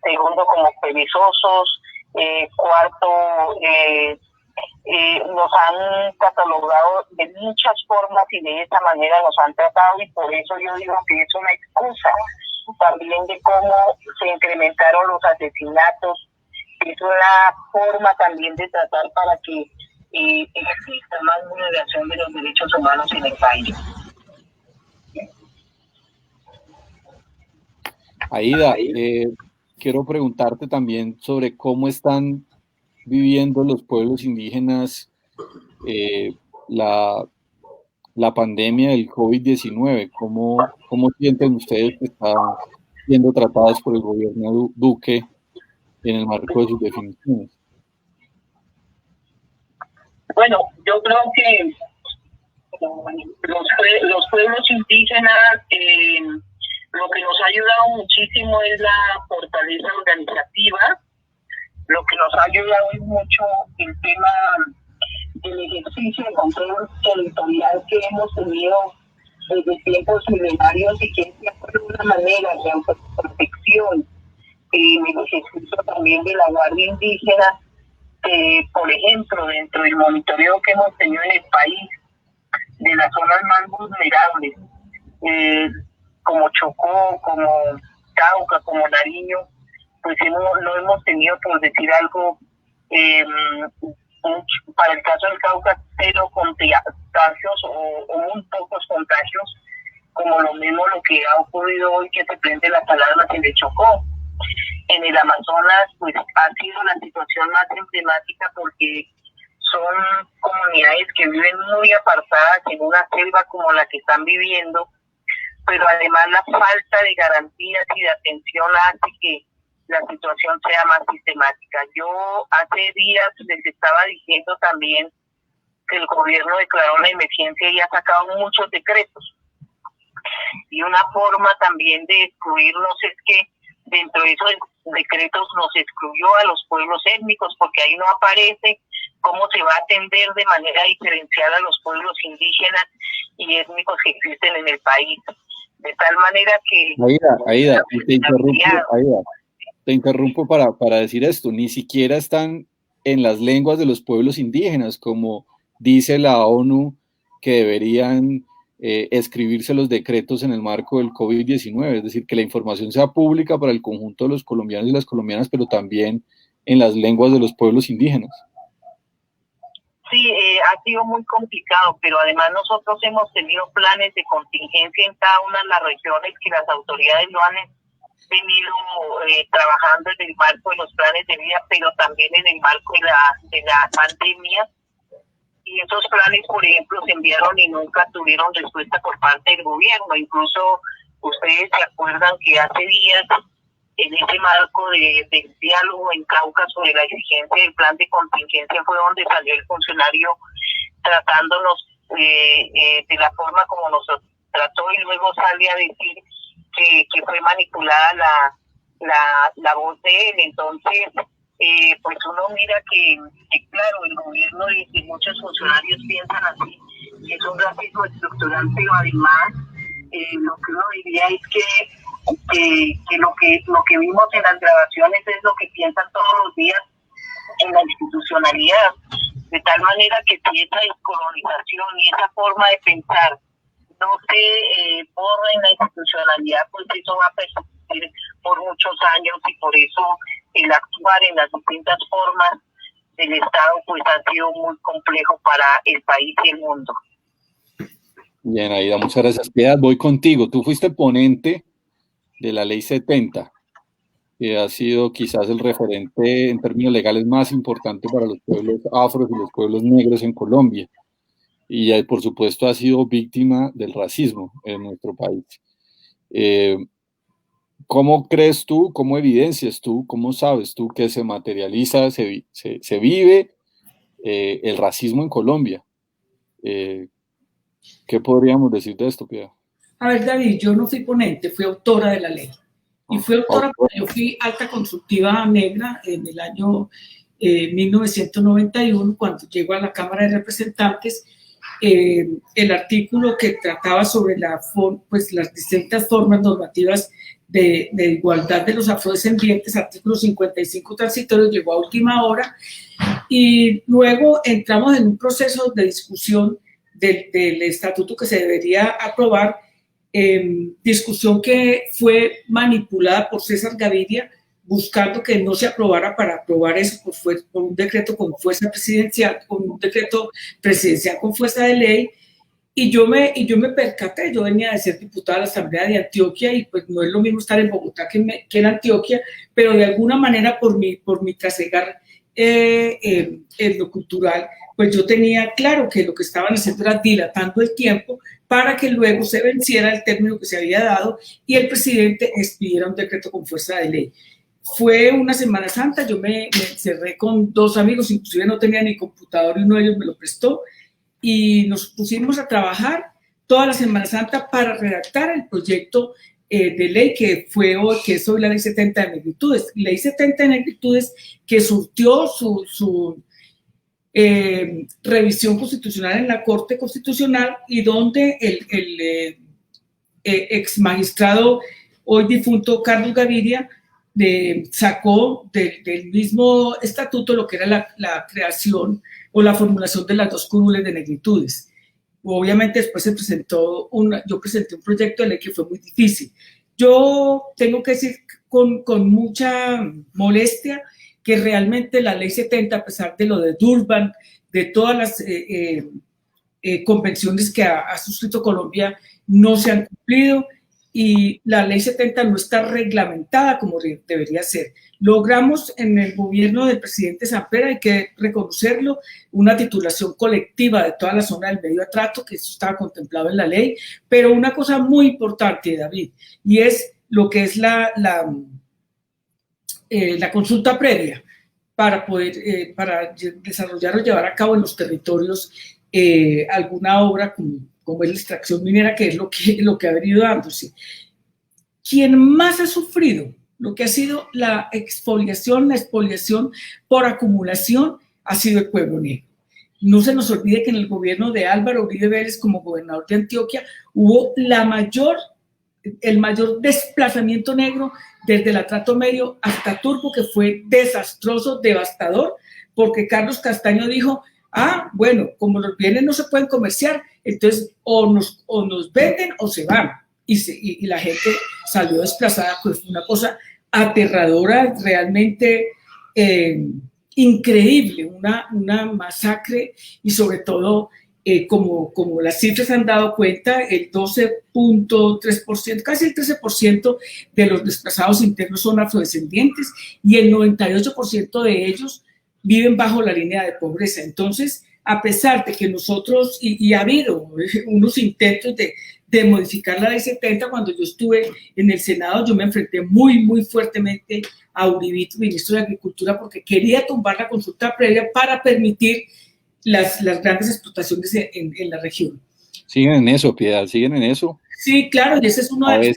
segundo como perezosos, cuarto nos han catalogado de muchas formas y de esa manera nos han tratado, y por eso yo digo que es una excusa también de cómo se incrementaron los asesinatos. Es una forma también de tratar para que exista más vulneración de los derechos humanos en el país. Aida, quiero preguntarte también sobre cómo están viviendo los pueblos indígenas la pandemia del COVID-19. ¿Cómo sienten ustedes que están siendo tratados por el gobierno Duque en el marco de sus definiciones? Bueno, yo creo que los pueblos indígenas, lo que nos ha ayudado muchísimo es la fortaleza organizativa. Lo que nos ha ayudado es mucho el tema del ejercicio de control territorial que hemos tenido desde tiempos milenarios y que es de una manera de autoprotección en el ejercicio también de la Guardia Indígena. Por ejemplo, dentro del monitoreo que hemos tenido en el país de las zonas más vulnerables, como Chocó, como Cauca, como Nariño, pues no hemos tenido, por decir algo, para el caso del Cauca, 0 contagios o muy pocos contagios, como lo mismo lo que ha ocurrido hoy, que se prende las alarmas en el Chocó. En el Amazonas, pues ha sido la situación más emblemática porque son comunidades que viven muy apartadas en una selva como la que están viviendo, pero además la falta de garantías y de atención hace que la situación sea más sistemática. Yo hace días les estaba diciendo también que el gobierno declaró la emergencia y ha sacado muchos decretos. Y una forma también de excluirnos es que dentro de esos decretos nos excluyó a los pueblos étnicos, porque ahí no aparece cómo se va a atender de manera diferencial a los pueblos indígenas y étnicos que existen en el país. De tal manera que... Aida, te interrumpo para decir esto. Ni siquiera están en las lenguas de los pueblos indígenas, como dice la ONU que deberían escribirse los decretos en el marco del COVID-19, es decir, que la información sea pública para el conjunto de los colombianos y las colombianas, pero también en las lenguas de los pueblos indígenas. Sí, ha sido muy complicado, pero además nosotros hemos tenido planes de contingencia en cada una de las regiones que las autoridades lo han venido trabajando en el marco de los planes de vida, pero también en el marco de la pandemia. Y esos planes, por ejemplo, se enviaron y nunca tuvieron respuesta por parte del gobierno. Incluso ustedes se acuerdan que hace días, en ese marco del diálogo en Cauca sobre la exigencia del plan de contingencia, fue donde salió el funcionario tratándonos de la forma como nos trató, y luego sale a decir que fue manipulada la voz de él. Entonces, pues uno mira que claro, el gobierno y muchos funcionarios piensan así, que es un racismo estructural, pero además lo que uno diría es que lo que vimos en las grabaciones es lo que piensan todos los días en la institucionalidad, de tal manera que si esa descolonización y esa forma de pensar no se borra en la institucionalidad, pues eso va a persistir por muchos años, y por eso el actuar en las distintas formas del Estado pues ha sido muy complejo para el país y el mundo. Bien, Aida, muchas gracias. Piedad, voy contigo. Tú fuiste ponente de la Ley 70, que ha sido quizás el referente en términos legales más importante para los pueblos afros y los pueblos negros en Colombia. Y por supuesto ha sido víctima del racismo en nuestro país. ¿Cómo crees tú, cómo evidencias tú, cómo sabes tú que se materializa, se vive el racismo en Colombia? ¿Qué podríamos decir de esto, Piedad? A ver, David, yo no fui ponente, fui autora de la ley. Y fui autora porque yo fui alta consultiva negra en el año 1991, cuando llego a la Cámara de Representantes. El artículo que trataba sobre las distintas formas normativas de igualdad de los afrodescendientes, artículo 55 transitorio, llegó a última hora, y luego entramos en un proceso de discusión del estatuto que se debería aprobar, discusión que fue manipulada por César Gaviria, buscando que no se aprobara para aprobar eso por un decreto con fuerza presidencial, con un decreto presidencial con fuerza de ley. Y yo me percaté, yo venía de ser diputada de la Asamblea de Antioquia, y pues no es lo mismo estar en Bogotá que en Antioquia, pero de alguna manera por mi trasegar en lo cultural, pues yo tenía claro que lo que estaban haciendo era dilatando el tiempo para que luego se venciera el término que se había dado y el presidente expidiera un decreto con fuerza de ley. Fue una Semana Santa, yo me encerré con dos amigos, inclusive no tenía ni computador y uno de ellos me lo prestó, y nos pusimos a trabajar toda la Semana Santa para redactar el proyecto de ley que es sobre la Ley 70 de Negritudes. Ley 70 de Negritudes que surtió su revisión constitucional en la Corte Constitucional, y donde el ex magistrado hoy difunto Carlos Gaviria sacó del mismo estatuto lo que era la creación o la formulación de las dos curules de negritudes. Obviamente después yo presenté un proyecto de ley que fue muy difícil. Yo tengo que decir con mucha molestia que realmente la Ley 70, a pesar de lo de Durban, de todas las convenciones que ha suscrito Colombia, no se han cumplido, y la Ley 70 no está reglamentada como debería ser. Logramos en el gobierno del presidente Samper, hay que reconocerlo, una titulación colectiva de toda la zona del medio atrato, que eso estaba contemplado en la ley, pero una cosa muy importante, David, y es lo que es la consulta previa para poder para desarrollar o llevar a cabo en los territorios alguna obra como es la extracción minera, que es lo que ha venido dándose. Quien más ha sufrido lo que ha sido la expoliación por acumulación ha sido el pueblo negro. No se nos olvide que en el gobierno de Álvaro Uribe Vélez como gobernador de Antioquia hubo el mayor desplazamiento negro desde el Atrato Medio hasta Turbo, que fue desastroso, devastador, porque Carlos Castaño dijo, bueno, como los bienes no se pueden comerciar, entonces o nos venden o se van. Y la gente salió desplazada, pues fue una cosa aterradora, realmente increíble, una masacre, y sobre todo, como las cifras han dado cuenta, el 12.3%, casi el 13% de los desplazados internos son afrodescendientes y el 98% de ellos viven bajo la línea de pobreza. Entonces, a pesar de que nosotros, y ha habido unos intentos de modificar la ley 70, cuando yo estuve en el Senado, yo me enfrenté muy fuertemente a Uribito, ministro de Agricultura, porque quería tumbar la consulta previa para permitir las grandes explotaciones en la región. Siguen en eso, Piedad, siguen en eso. Sí, claro, y ese es uno de los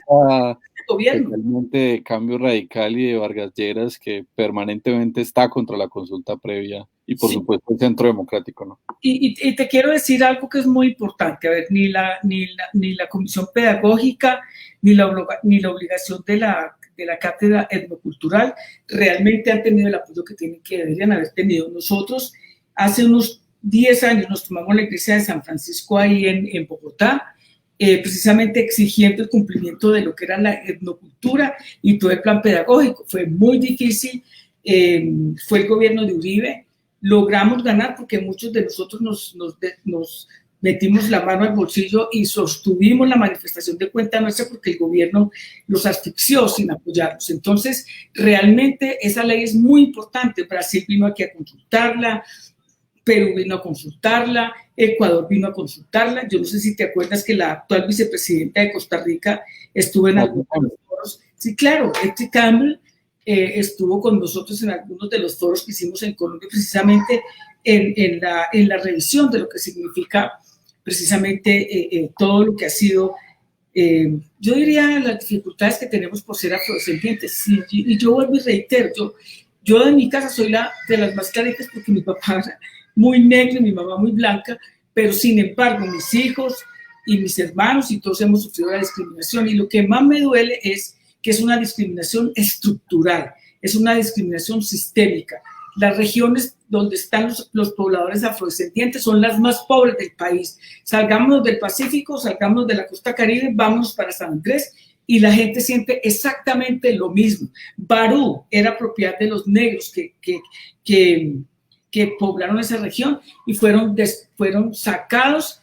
gobierno. Totalmente de Cambio Radical y de Vargas Lleras, que permanentemente está contra la consulta previa, y por supuesto el Centro Democrático, ¿no? Y te quiero decir algo que es muy importante. A ver, ni la Comisión Pedagógica, ni la obligación de la Cátedra Etnocultural realmente han tenido el apoyo que deberían haber tenido. Nosotros, hace unos 10 años, nos tomamos la iglesia de San Francisco ahí en Bogotá, precisamente exigiendo el cumplimiento de lo que era la etnocultura y todo el plan pedagógico. Fue muy difícil, fue el gobierno de Uribe, logramos ganar porque muchos de nosotros nos metimos la mano al bolsillo y sostuvimos la manifestación de cuenta nuestra porque el gobierno los asfixió sin apoyarnos. Entonces, realmente esa ley es muy importante. Brasil vino aquí a consultarla, Perú vino a consultarla, Ecuador vino a consultarla. Yo no sé si te acuerdas que la actual vicepresidenta de Costa Rica estuvo en algunos de los foros. Sí, claro, Etty Campbell estuvo con nosotros en algunos de los foros que hicimos en Colombia, precisamente en la revisión de lo que significa precisamente todo lo que ha sido, yo diría, las dificultades que tenemos por ser afrodescendientes. Sí, y yo vuelvo y reitero, yo de mi casa soy de las más claritas porque mi papá era muy negro y mi mamá muy blanca, pero sin embargo mis hijos y mis hermanos y todos hemos sufrido la discriminación, y lo que más me duele es que es una discriminación estructural, es una discriminación sistémica. Las regiones donde están los pobladores afrodescendientes son las más pobres del país. Salgámonos del Pacífico, salgámonos de la costa Caribe, vámonos para San Andrés, y la gente siente exactamente lo mismo. Barú era propiedad de los negros que poblaron esa región y fueron sacados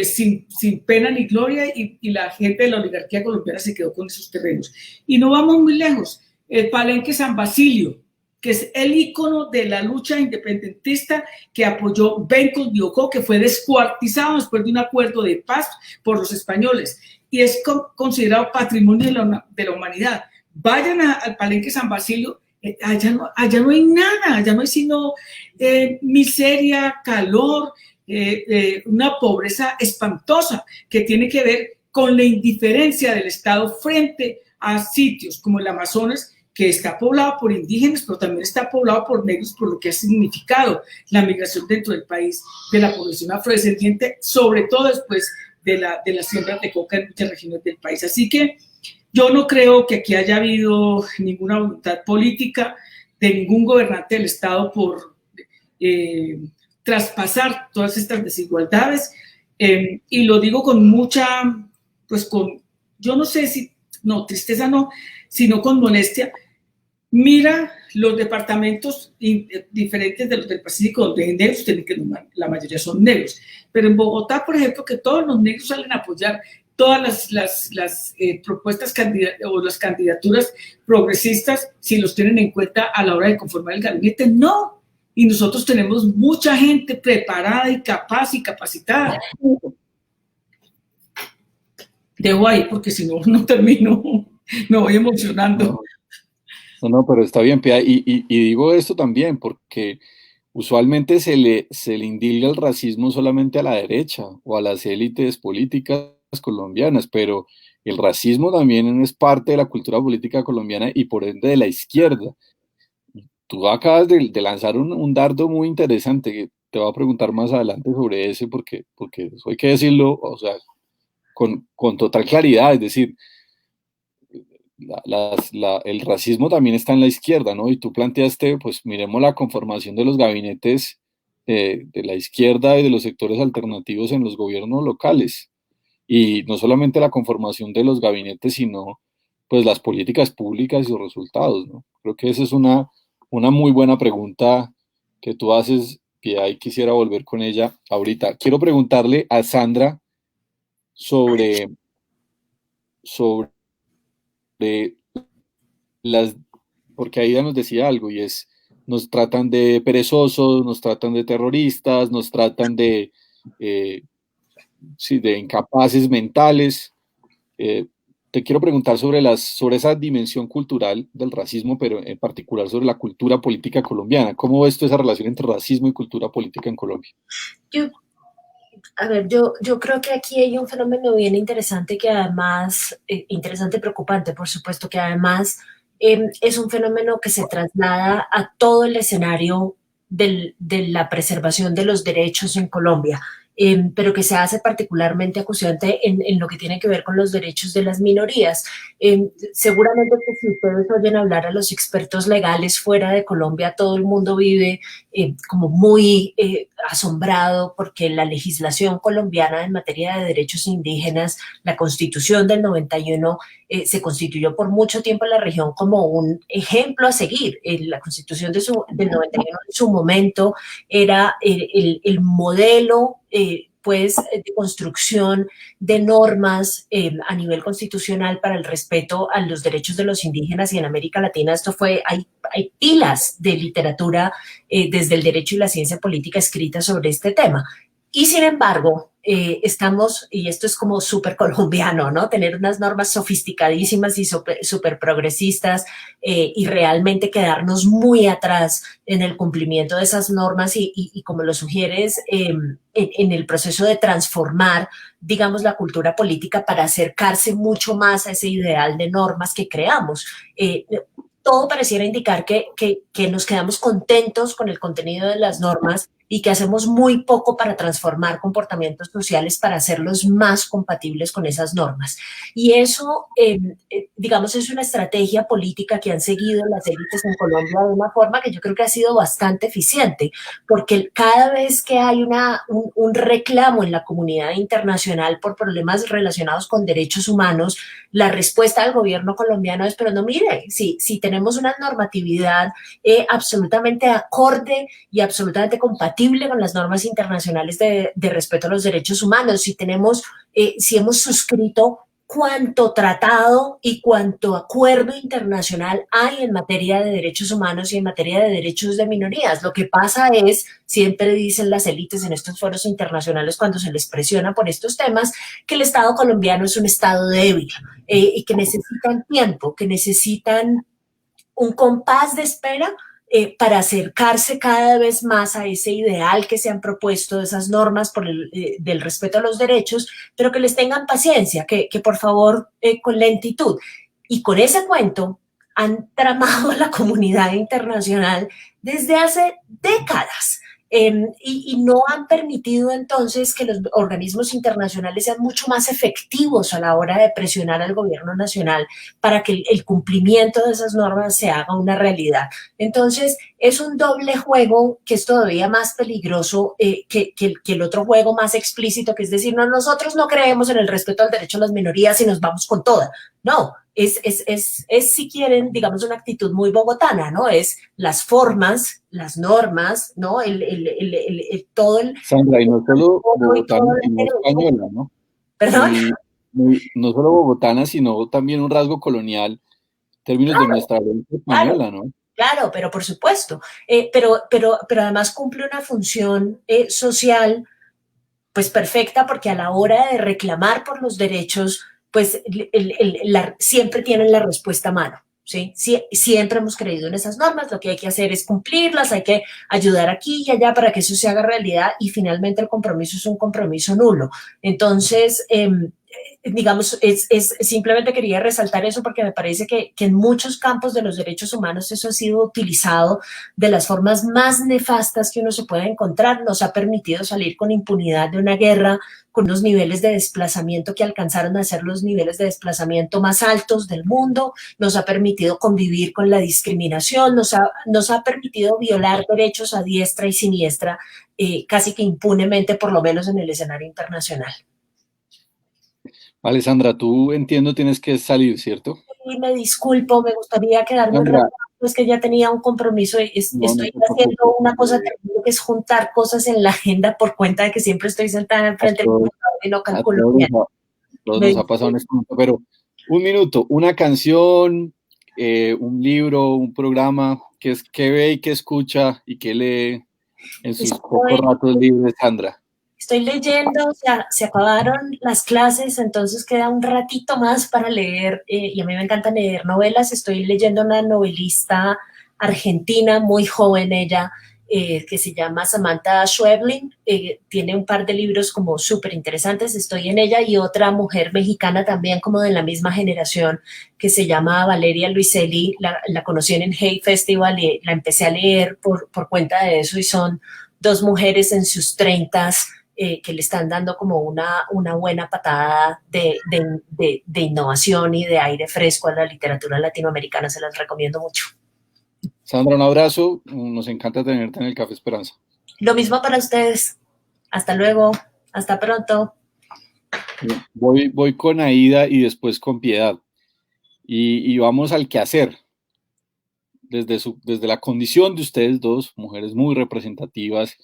sin pena ni gloria, y la gente de la oligarquía colombiana se quedó con esos terrenos. Y no vamos muy lejos, el Palenque San Basilio, que es el ícono de la lucha independentista que apoyó Bencos Biocó, que fue descuartizado después de un acuerdo de paz por los españoles, y es considerado patrimonio de la humanidad. Vayan al Palenque San Basilio, allá no hay nada, allá no hay sino miseria, calor, una pobreza espantosa que tiene que ver con la indiferencia del Estado frente a sitios como el Amazonas, que está poblado por indígenas, pero también está poblado por negros, por lo que ha significado la migración dentro del país de la población afrodescendiente, sobre todo después de la siembra de coca en muchas regiones del país. Así que yo no creo que aquí haya habido ninguna voluntad política de ningún gobernante del Estado por traspasar todas estas desigualdades, y lo digo con mucha, yo no sé si, no, tristeza no, sino con molestia. Mira los departamentos diferentes de los del Pacífico donde hay negros, que la mayoría son negros, pero en Bogotá, por ejemplo, que todos los negros salen a apoyar todas las propuestas o las candidaturas progresistas, si los tienen en cuenta a la hora de conformar el gabinete, no. Y nosotros tenemos mucha gente preparada y capaz y capacitada. Dejo ahí porque si no, no termino, me voy emocionando. No, pero está bien, Pia, y digo esto también porque usualmente se le indilga el racismo solamente a la derecha o a las élites políticas colombianas, pero el racismo también es parte de la cultura política colombiana y por ende de la izquierda. Tú acabas de lanzar un dardo muy interesante que te voy a preguntar más adelante sobre ese porque eso hay que decirlo, o sea, con total claridad, es decir, el racismo también está en la izquierda, ¿no? Y tú planteaste, pues miremos la conformación de los gabinetes de la izquierda y de los sectores alternativos en los gobiernos locales. Y no solamente la conformación de los gabinetes, sino pues las políticas públicas y sus resultados, ¿no? Creo que esa es una muy buena pregunta que tú haces y ahí quisiera volver con ella ahorita. Quiero preguntarle a Sandra sobre, sobre las, porque ahí ya nos decía algo y es, nos tratan de perezosos, nos tratan de terroristas, nos tratan eh, sí, de incapaces mentales. Eh, Te quiero preguntar sobre esa dimensión cultural del racismo, pero en particular sobre la cultura política colombiana. ¿Cómo ves tú esa relación entre racismo y cultura política en Colombia? Yo creo que aquí hay un fenómeno bien interesante que además, interesante y preocupante, por supuesto, que además es un fenómeno que se traslada a todo el escenario de la preservación de los derechos en Colombia, pero que se hace particularmente acuciante en lo que tiene que ver con los derechos de las minorías. Seguramente que si ustedes oyen hablar a los expertos legales fuera de Colombia, todo el mundo vive como muy asombrado porque la legislación colombiana en materia de derechos indígenas, la Constitución del 91, se constituyó por mucho tiempo en la región como un ejemplo a seguir. La Constitución del 91 en su momento era el modelo pues de construcción de normas a nivel constitucional para el respeto a los derechos de los indígenas, y en América Latina esto fue, hay pilas de literatura desde el derecho y la ciencia política escrita sobre este tema. Y sin embargo, estamos, y esto es como súper colombiano, ¿no? Tener unas normas sofisticadísimas y súper progresistas y realmente quedarnos muy atrás en el cumplimiento de esas normas y como lo sugieres, en el proceso de transformar, digamos, la cultura política para acercarse mucho más a ese ideal de normas que creamos. Todo pareciera indicar que nos quedamos contentos con el contenido de las normas y que hacemos muy poco para transformar comportamientos sociales para hacerlos más compatibles con esas normas. Y eso, digamos, es una estrategia política que han seguido las élites en Colombia de una forma que yo creo que ha sido bastante eficiente, porque cada vez que hay un reclamo en la comunidad internacional por problemas relacionados con derechos humanos, la respuesta del gobierno colombiano es, pero no, mire, si tenemos una normatividad absolutamente acorde y absolutamente compatible con las normas internacionales de respeto a los derechos humanos, si hemos suscrito cuánto tratado y cuánto acuerdo internacional hay en materia de derechos humanos y en materia de derechos de minorías. Lo que pasa es, siempre dicen las élites en estos foros internacionales cuando se les presiona por estos temas, que el Estado colombiano es un Estado débil y que necesitan tiempo, que necesitan un compás de espera para acercarse cada vez más a ese ideal que se han propuesto, de esas normas del respeto a los derechos, pero que les tengan paciencia, que por favor con lentitud. Y con ese cuento han tramado a la comunidad internacional desde hace décadas. Y no han permitido entonces que los organismos internacionales sean mucho más efectivos a la hora de presionar al gobierno nacional para que el cumplimiento de esas normas se haga una realidad. Entonces, es un doble juego que es todavía más peligroso que el otro juego más explícito, que es decir, no, nosotros no creemos en el respeto al derecho a las minorías y nos vamos con toda. No, es si quieren, digamos, una actitud muy bogotana, ¿no? Es las formas, las normas, ¿no? Todo el... Sandra, y no solo bogotana, sino española, ¿no? ¿Perdón? No solo bogotana, sino también un rasgo colonial en términos de nuestra herencia española, ¿no? Claro, pero por supuesto, pero además cumple una función social pues perfecta, porque a la hora de reclamar por los derechos, pues siempre tienen la respuesta a mano. ¿Sí? Siempre hemos creído en esas normas, lo que hay que hacer es cumplirlas, hay que ayudar aquí y allá para que eso se haga realidad y finalmente el compromiso es un compromiso nulo. Entonces, digamos, simplemente quería resaltar eso porque me parece que en muchos campos de los derechos humanos eso ha sido utilizado de las formas más nefastas que uno se puede encontrar. Nos ha permitido salir con impunidad de una guerra, con unos niveles de desplazamiento que alcanzaron a ser los niveles de desplazamiento más altos del mundo, nos ha permitido convivir con la discriminación, nos ha permitido violar derechos a diestra y siniestra, casi que impunemente, por lo menos en el escenario internacional. Alessandra, tú entiendo tienes que salir, ¿cierto? Y me disculpo, me gustaría quedarme un rato, es que ya tenía un compromiso y estoy haciendo una cosa terrible, que es juntar cosas en la agenda por cuenta de que siempre estoy sentada enfrente del computador y no calculo bien. Todos nos ha pasado en este momento, pero un minuto, una canción, un libro, un programa, ¿qué ve y qué escucha y qué lee en sus pocos ratos libres, Sandra? Estoy leyendo, o sea, se acabaron las clases, entonces queda un ratito más para leer, y a mí me encanta leer novelas. Estoy leyendo una novelista argentina, muy joven ella, que se llama Samantha Schweblin, tiene un par de libros como súper interesantes, estoy en ella, y otra mujer mexicana también como de la misma generación, que se llama Valeria Luiselli, la conocí en el Hay Festival y la empecé a leer por cuenta de eso, y son dos mujeres en sus 30s, que le están dando como una buena patada de innovación y de aire fresco a la literatura latinoamericana. Se las recomiendo mucho. Sandra, un abrazo, nos encanta tenerte en el Café Esperanza. Lo mismo para ustedes. Hasta luego, hasta pronto. Voy con Aida y después con Piedad. Y vamos al quehacer. Desde la condición de ustedes dos, mujeres muy representativas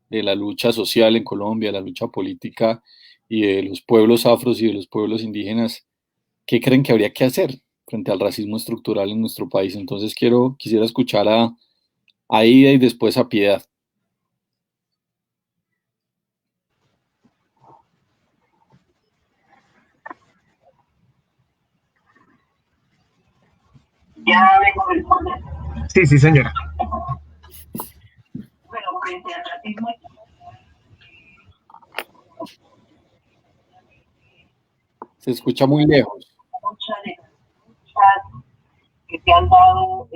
de la lucha social en Colombia, la lucha política y de los pueblos afros y de los pueblos indígenas, ¿qué creen que habría que hacer frente al racismo estructural en nuestro país? Entonces quisiera escuchar a Aida y después a Piedad. Ya vengo del poder. Sí, señora. Bueno, frente al racismo Se escucha muy lejos. muchas de las luchas que se han dado,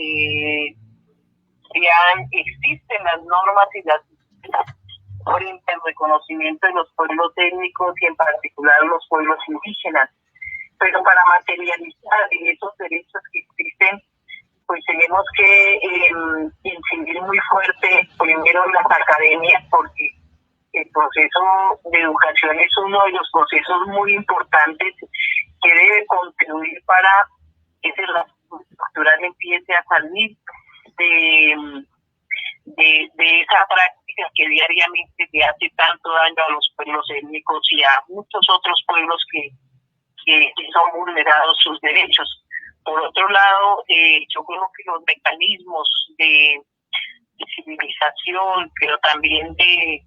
existen las normas y las frente al reconocimiento de los pueblos étnicos y en particular los pueblos indígenas. Pero para materializar esos derechos que existen, pues tenemos que incidir muy fuerte primero en las academias, porque el proceso de educación es uno de los procesos muy importantes que debe contribuir para que ese racismo estructural empiece a salir de esa práctica que diariamente le hace tanto daño a los pueblos étnicos y a muchos otros pueblos que son vulnerados sus derechos. Por otro lado, yo creo que los mecanismos de civilización, pero también de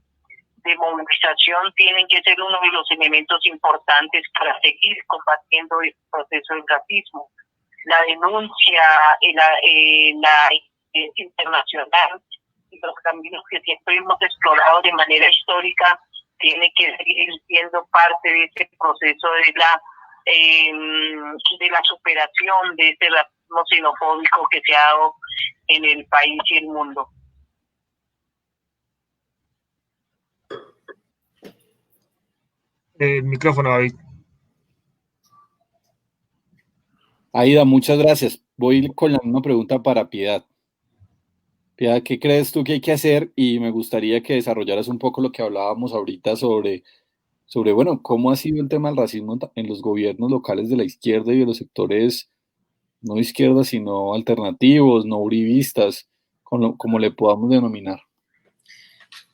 movilización, tienen que ser uno de los elementos importantes para seguir combatiendo el proceso del racismo. La denuncia, la internacional y los caminos que siempre hemos explorado de manera histórica tiene que seguir siendo parte de ese proceso de la superación de ese racismo xenofóbico que se ha dado en el país y el mundo. El micrófono, David. Aida, muchas gracias. Voy con la misma pregunta para Piedad. Piedad, ¿qué crees tú que hay que hacer? Y me gustaría que desarrollaras un poco lo que hablábamos ahorita sobre bueno, cómo ha sido el tema del racismo en los gobiernos locales de la izquierda y de los sectores no izquierdas, sino alternativos, no uribistas, como le podamos denominar.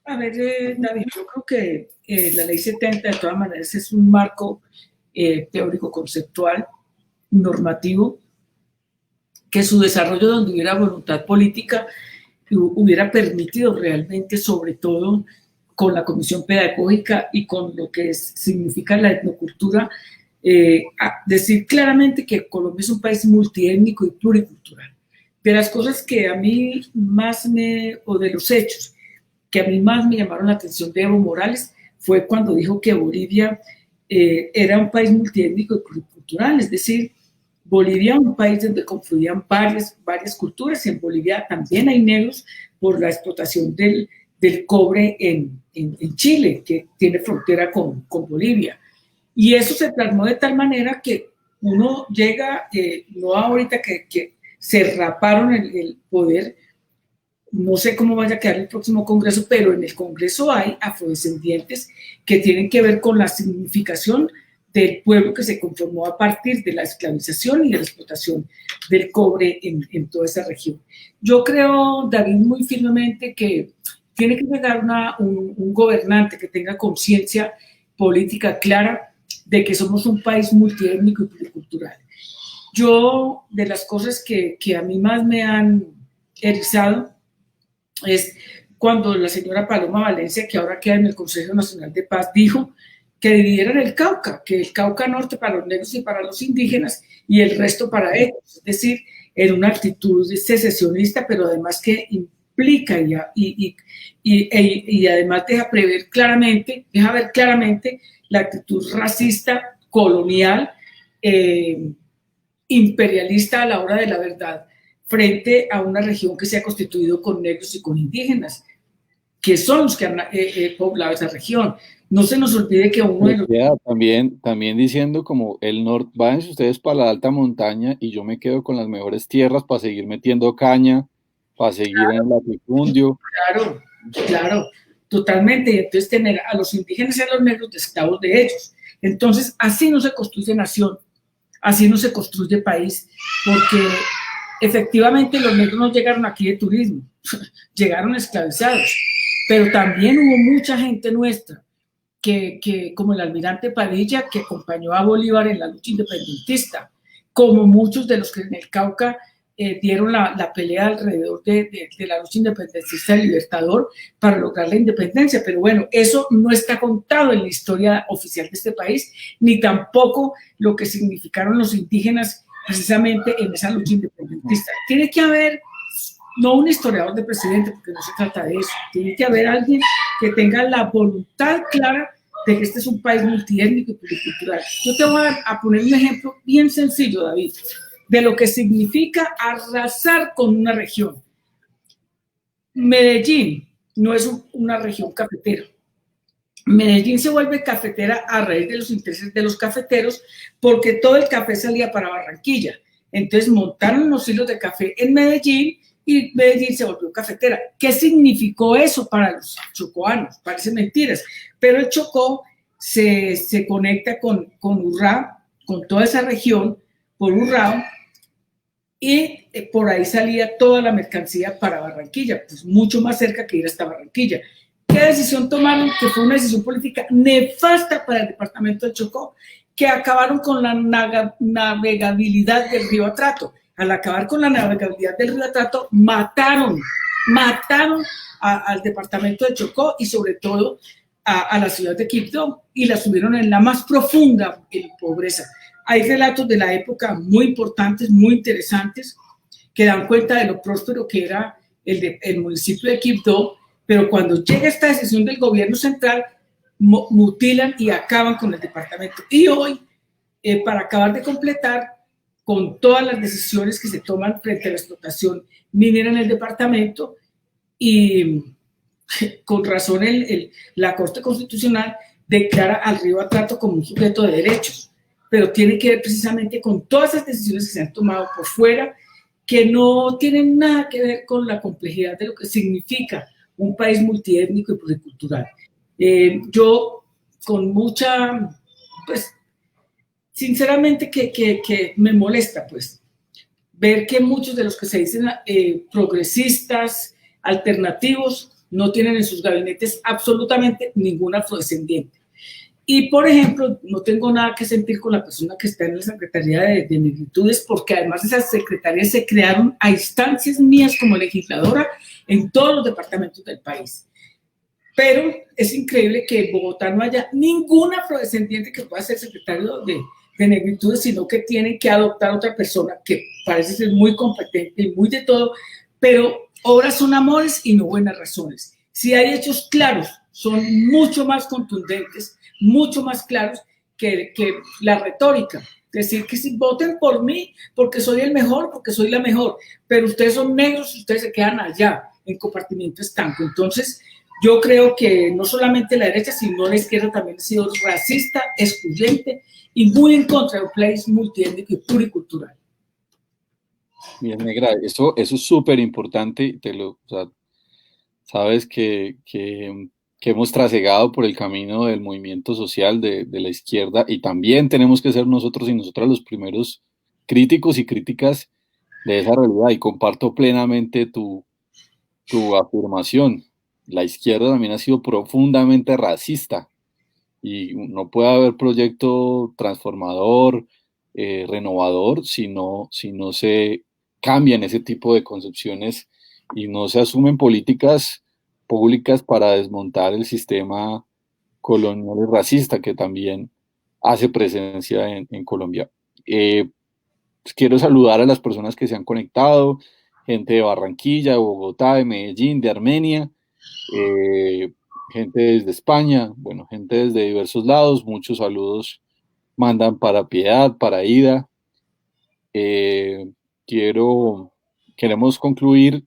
A ver, David, yo creo que la Ley 70 de todas maneras es un marco teórico, conceptual, normativo, que su desarrollo donde hubiera voluntad política hubiera permitido realmente, sobre todo con la comisión pedagógica y con lo que significa la etnocultura, decir claramente que Colombia es un país multiétnico y pluricultural. De las cosas que a mí más o de los hechos que a mí más me llamaron la atención de Evo Morales, fue cuando dijo que Bolivia era un país multiétnico y pluricultural, es decir, Bolivia, un país donde confluían varias culturas, y en Bolivia también hay negros por la explotación del cobre en Chile, que tiene frontera con Bolivia. Y eso se plasmó de tal manera que uno llega, no ahorita que se raparon el poder, no sé cómo vaya a quedar el próximo Congreso, pero en el Congreso hay afrodescendientes que tienen que ver con la significación del pueblo que se conformó a partir de la esclavización y de la explotación del cobre en toda esa región. Yo creo, David, muy firmemente que tiene que llegar un gobernante que tenga conciencia política clara de que somos un país multiétnico y pluricultural. Yo, de las cosas que a mí más me han erizado, es cuando la señora Paloma Valencia, que ahora queda en el Consejo Nacional de Paz, dijo que dividieran el Cauca, que el Cauca norte para los negros y para los indígenas y el resto para ellos, es decir, en una actitud secesionista, pero además que implica y además deja ver claramente la actitud racista, colonial, imperialista a la hora de la verdad, frente a una región que se ha constituido con negros y con indígenas, que son los que han poblado esa región. No se nos olvide que uno de los... También diciendo como el norte, váyanse ustedes para la alta montaña y yo me quedo con las mejores tierras para seguir metiendo caña, para seguir en el latifundio. Claro, totalmente. Y entonces tener a los indígenas y a los negros de esclavos de ellos. Entonces, así no se construye nación, así no se construye país, porque efectivamente los negros no llegaron aquí de turismo, llegaron esclavizados, pero también hubo mucha gente nuestra, que como el almirante Padilla, que acompañó a Bolívar en la lucha independentista, como muchos de los que en el Cauca dieron la pelea alrededor de la lucha independentista del Libertador para lograr la independencia. Pero bueno, eso no está contado en la historia oficial de este país, ni tampoco lo que significaron los indígenas precisamente en esa lucha independentista. Tiene que haber, no un historiador de presidente, porque no se trata de eso, tiene que haber alguien que tenga la voluntad clara de que este es un país multiétnico y pluricultural. Yo te voy a poner un ejemplo bien sencillo, David, de lo que significa arrasar con una región. Medellín no es una región cafetera. Medellín se vuelve cafetera a raíz de los intereses de los cafeteros, porque todo el café salía para Barranquilla. Entonces montaron los hilos de café en Medellín y Medellín se volvió cafetera. ¿Qué significó eso para los chocoanos? Parece mentiras, pero el Chocó se conecta con Urrá, con toda esa región, por Urrao, y por ahí salía toda la mercancía para Barranquilla, pues mucho más cerca que ir hasta Barranquilla. ¿Qué decisión tomaron? Que fue una decisión política nefasta para el departamento del Chocó, que acabaron con la navegabilidad del río Atrato. Al acabar con la navegabilidad del río Atrato, mataron al departamento de Chocó y sobre todo a la ciudad de Quibdó, y la subieron en la más profunda pobreza. Hay relatos de la época muy importantes, muy interesantes, que dan cuenta de lo próspero que era el municipio de Quibdó, pero cuando llega esta decisión del gobierno central, mutilan y acaban con el departamento. Y hoy, para acabar de completar con todas las decisiones que se toman frente a la explotación minera en el departamento, y con razón la Corte Constitucional declara al río Atrato como un sujeto de derechos, pero tiene que ver precisamente con todas esas decisiones que se han tomado por fuera, que no tienen nada que ver con la complejidad de lo que significa un país multiétnico y pluricultural. Yo con mucha, pues, sinceramente que me molesta, pues, ver que muchos de los que se dicen progresistas, alternativos, no tienen en sus gabinetes absolutamente ningún afrodescendiente. Y, por ejemplo, no tengo nada que sentir con la persona que está en la Secretaría de Negritudes, porque además esas secretarías se crearon a instancias mías como legisladora en todos los departamentos del país. Pero es increíble que en Bogotá no haya ningún afrodescendiente que pueda ser secretario de Negritudes, sino que tienen que adoptar otra persona que parece ser muy competente y muy de todo, pero obras son amores y no buenas razones. Si hay hechos claros, son mucho más contundentes, mucho más claros que la retórica. Decir que si voten por mí porque soy el mejor, porque soy la mejor, pero ustedes son negros y ustedes se quedan allá en compartimiento estanco. Entonces, yo creo que no solamente la derecha, sino la izquierda también ha sido racista, excluyente y muy en contra de un país multiétnico y pluricultural. Bien, negra, eso es súper importante, o sea, sabes que hemos trasegado por el camino del movimiento social de la izquierda y también tenemos que ser nosotros y nosotras los primeros críticos y críticas de esa realidad y comparto plenamente tu afirmación. La izquierda también ha sido profundamente racista y no puede haber proyecto transformador, renovador, si no se cambian ese tipo de concepciones y no se asumen políticas públicas para desmontar el sistema colonial y racista que también hace presencia en Colombia. Pues quiero saludar a las personas que se han conectado, gente de Barranquilla, de Bogotá, de Medellín, de Armenia, gente desde España, bueno, gente desde diversos lados, muchos saludos mandan para Piedad, para Ida. Queremos concluir,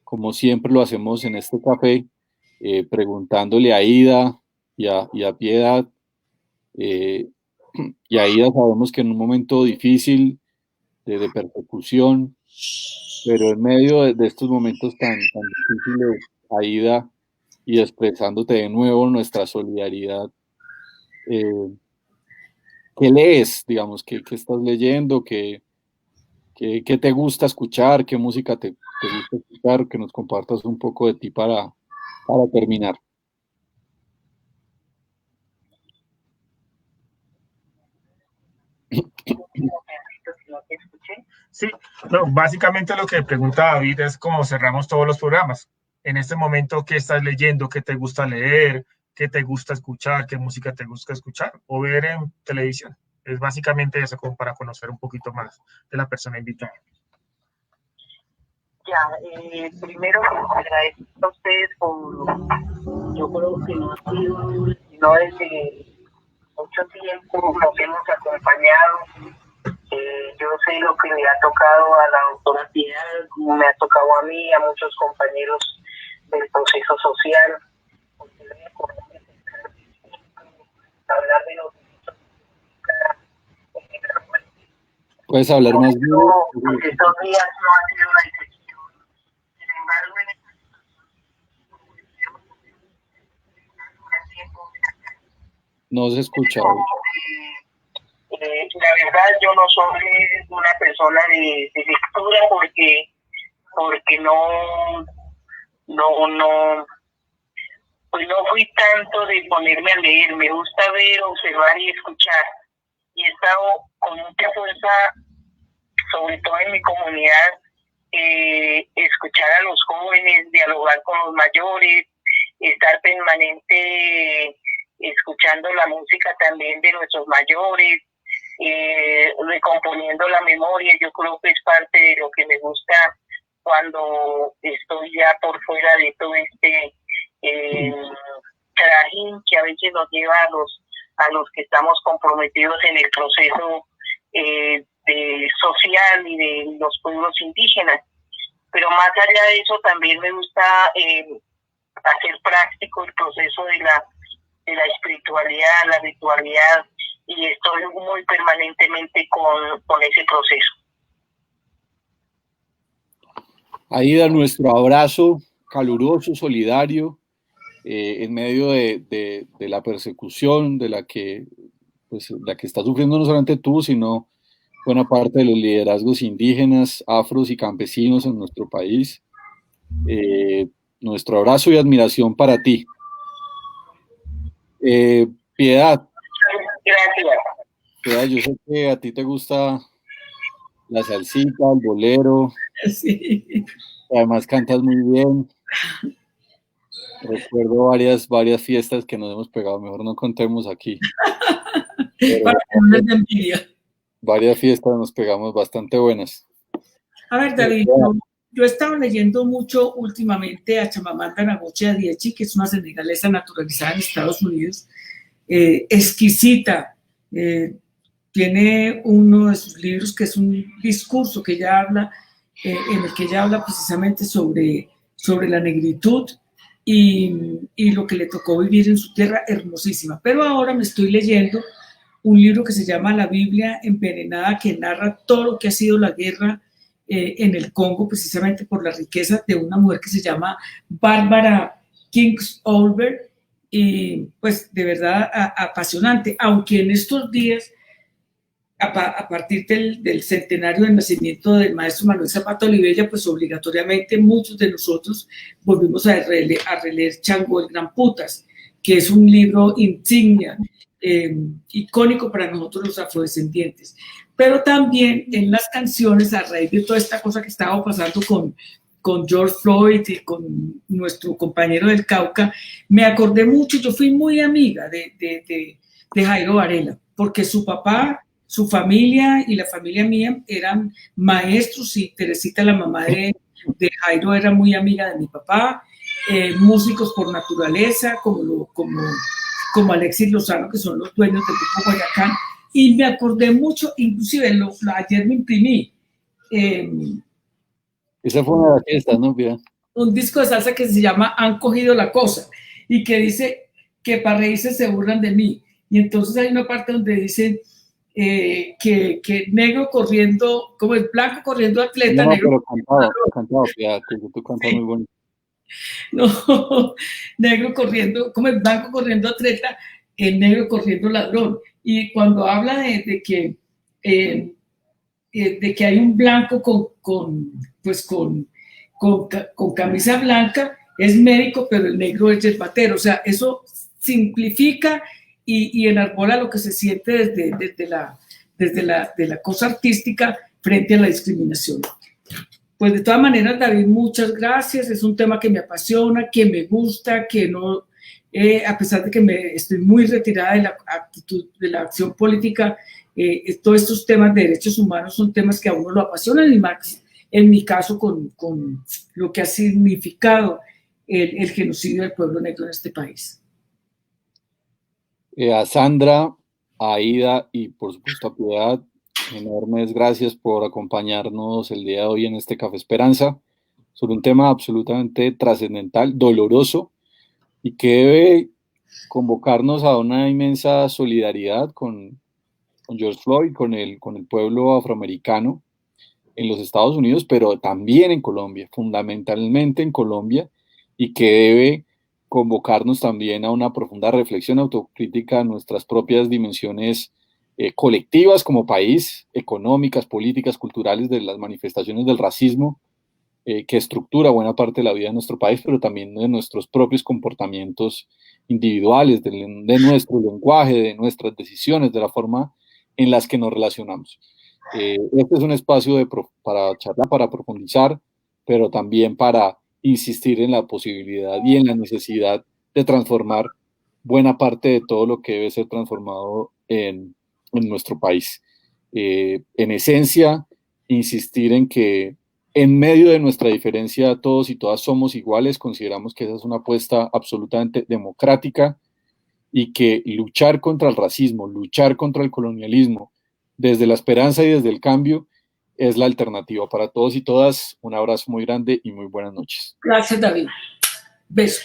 como siempre lo hacemos en este café, preguntándole a Ida y a Piedad. Y a Ida sabemos que en un momento difícil de persecución, pero en medio de estos momentos tan difíciles, Aida, y expresándote de nuevo nuestra solidaridad, ¿qué lees? Digamos, ¿qué estás leyendo? ¿Qué te gusta escuchar? ¿Qué música te gusta escuchar? Que nos compartas un poco de ti para terminar. Sí, no, básicamente lo que pregunta David es cómo cerramos todos los programas. En este momento, ¿qué estás leyendo? ¿Qué te gusta leer? ¿Qué te gusta escuchar? ¿Qué música te gusta escuchar? O ver en televisión. Es básicamente eso, como para conocer un poquito más de la persona invitada. Ya, primero agradezco a ustedes yo creo que no ha sido, no desde mucho tiempo nos hemos acompañado. Yo sé lo que le ha tocado a la doctora Piedad, como me ha tocado a mí, a muchos compañeros del proceso social. Hablar de los ¿Puedes hablar más bien? Porque estos días no han sido una excepción. Sin embargo, no se escucha. La verdad, yo no soy una persona de lectura porque pues no fui tanto de ponerme a leer. Me gusta ver, observar y escuchar. Y he estado con mucha fuerza, sobre todo en mi comunidad, escuchar a los jóvenes, dialogar con los mayores, estar permanente escuchando la música también de nuestros mayores, recomponiendo la memoria. Yo creo que es parte de lo que me gusta cuando estoy ya por fuera de todo este trajín que a veces nos lleva a los que estamos comprometidos en el proceso social y de los pueblos indígenas. Pero más allá de eso, también me gusta hacer práctico el proceso de la espiritualidad, la ritualidad, y estoy muy permanentemente con ese proceso. Aida, nuestro abrazo caluroso, solidario, en medio de la persecución de la que está sufriendo no solamente tú, sino buena parte de los liderazgos indígenas, afros y campesinos en nuestro país. Nuestro abrazo y admiración para ti. Piedad. Gracias. Piedad, yo sé que a ti te gusta la salsita, el bolero. Sí. Además cantas muy bien. Recuerdo varias fiestas que nos hemos pegado, mejor no contemos aquí. Para que no les dé envidia. Varias fiestas nos pegamos bastante buenas. A ver, David, yo he estado leyendo mucho últimamente a Chimamanda Ngozi Adichie, que es una senegalesa naturalizada en Estados Unidos, exquisita, Tiene uno de sus libros que es un discurso que ella habla, en el que ella habla precisamente sobre la negritud y lo que le tocó vivir en su tierra, hermosísima. Pero ahora me estoy leyendo un libro que se llama La Biblia Envenenada, que narra todo lo que ha sido la guerra en el Congo, precisamente por la riqueza de una mujer que se llama Bárbara Kingsolver, y pues de verdad apasionante, aunque en estos días, a partir del centenario del nacimiento del maestro Manuel Zapata Olivella, pues obligatoriamente muchos de nosotros volvimos a releer Chango el Gran Putas, que es un libro insignia, icónico para nosotros los afrodescendientes. Pero también en las canciones, a raíz de toda esta cosa que estaba pasando con George Floyd y con nuestro compañero del Cauca, me acordé mucho, yo fui muy amiga de Jairo Varela, porque su papá, su familia y la familia mía eran maestros, y Teresita, la mamá de Jairo, era muy amiga de mi papá, músicos por naturaleza, como Alexis Lozano, que son los dueños del grupo Guayacán, y me acordé mucho, inclusive ayer me imprimí. Esa fue una de las fiestas, ¿no? Mira. Un disco de salsa que se llama Han cogido la cosa, y que dice que para reírse se burlan de mí. Y entonces hay una parte donde dice que negro corriendo, como el blanco corriendo atleta, no, negro. Pero cantado, fíjate, tú cantas muy bonito. No, negro corriendo, como el blanco corriendo atleta, el negro corriendo ladrón. Y cuando habla de que hay un blanco con camisa blanca, es médico, pero el negro es yerbatero. O sea, eso simplifica y enarbola lo que se siente desde la cosa artística frente a la discriminación. Pues de todas maneras, David, muchas gracias. Es un tema que me apasiona, que me gusta, que no, a pesar de que estoy muy retirada de la actitud, de la acción política, todos estos temas de derechos humanos son temas que a uno lo apasionan, y más en mi caso con lo que ha significado el genocidio del pueblo negro en este país. A Sandra, a Aida y por supuesto a Piedad, enormes gracias por acompañarnos el día de hoy en este Café Esperanza sobre un tema absolutamente trascendental, doloroso, y que debe convocarnos a una inmensa solidaridad con George Floyd, con el pueblo afroamericano en los Estados Unidos, pero también en Colombia, fundamentalmente en Colombia, y que debe convocarnos también a una profunda reflexión autocrítica en nuestras propias dimensiones colectivas como país, económicas, políticas, culturales, de las manifestaciones del racismo que estructura buena parte de la vida de nuestro país, pero también de nuestros propios comportamientos individuales, de nuestro lenguaje, de nuestras decisiones, de la forma en las que nos relacionamos. Este es un espacio para charlar, para profundizar, pero también para insistir en la posibilidad y en la necesidad de transformar buena parte de todo lo que debe ser transformado en nuestro país. En esencia, insistir en que en medio de nuestra diferencia todos y todas somos iguales. Consideramos que esa es una apuesta absolutamente democrática, y que luchar contra el racismo, luchar contra el colonialismo, desde la esperanza y desde el cambio, es la alternativa para todos y todas. Un abrazo muy grande y muy buenas noches. Gracias, David. Beso.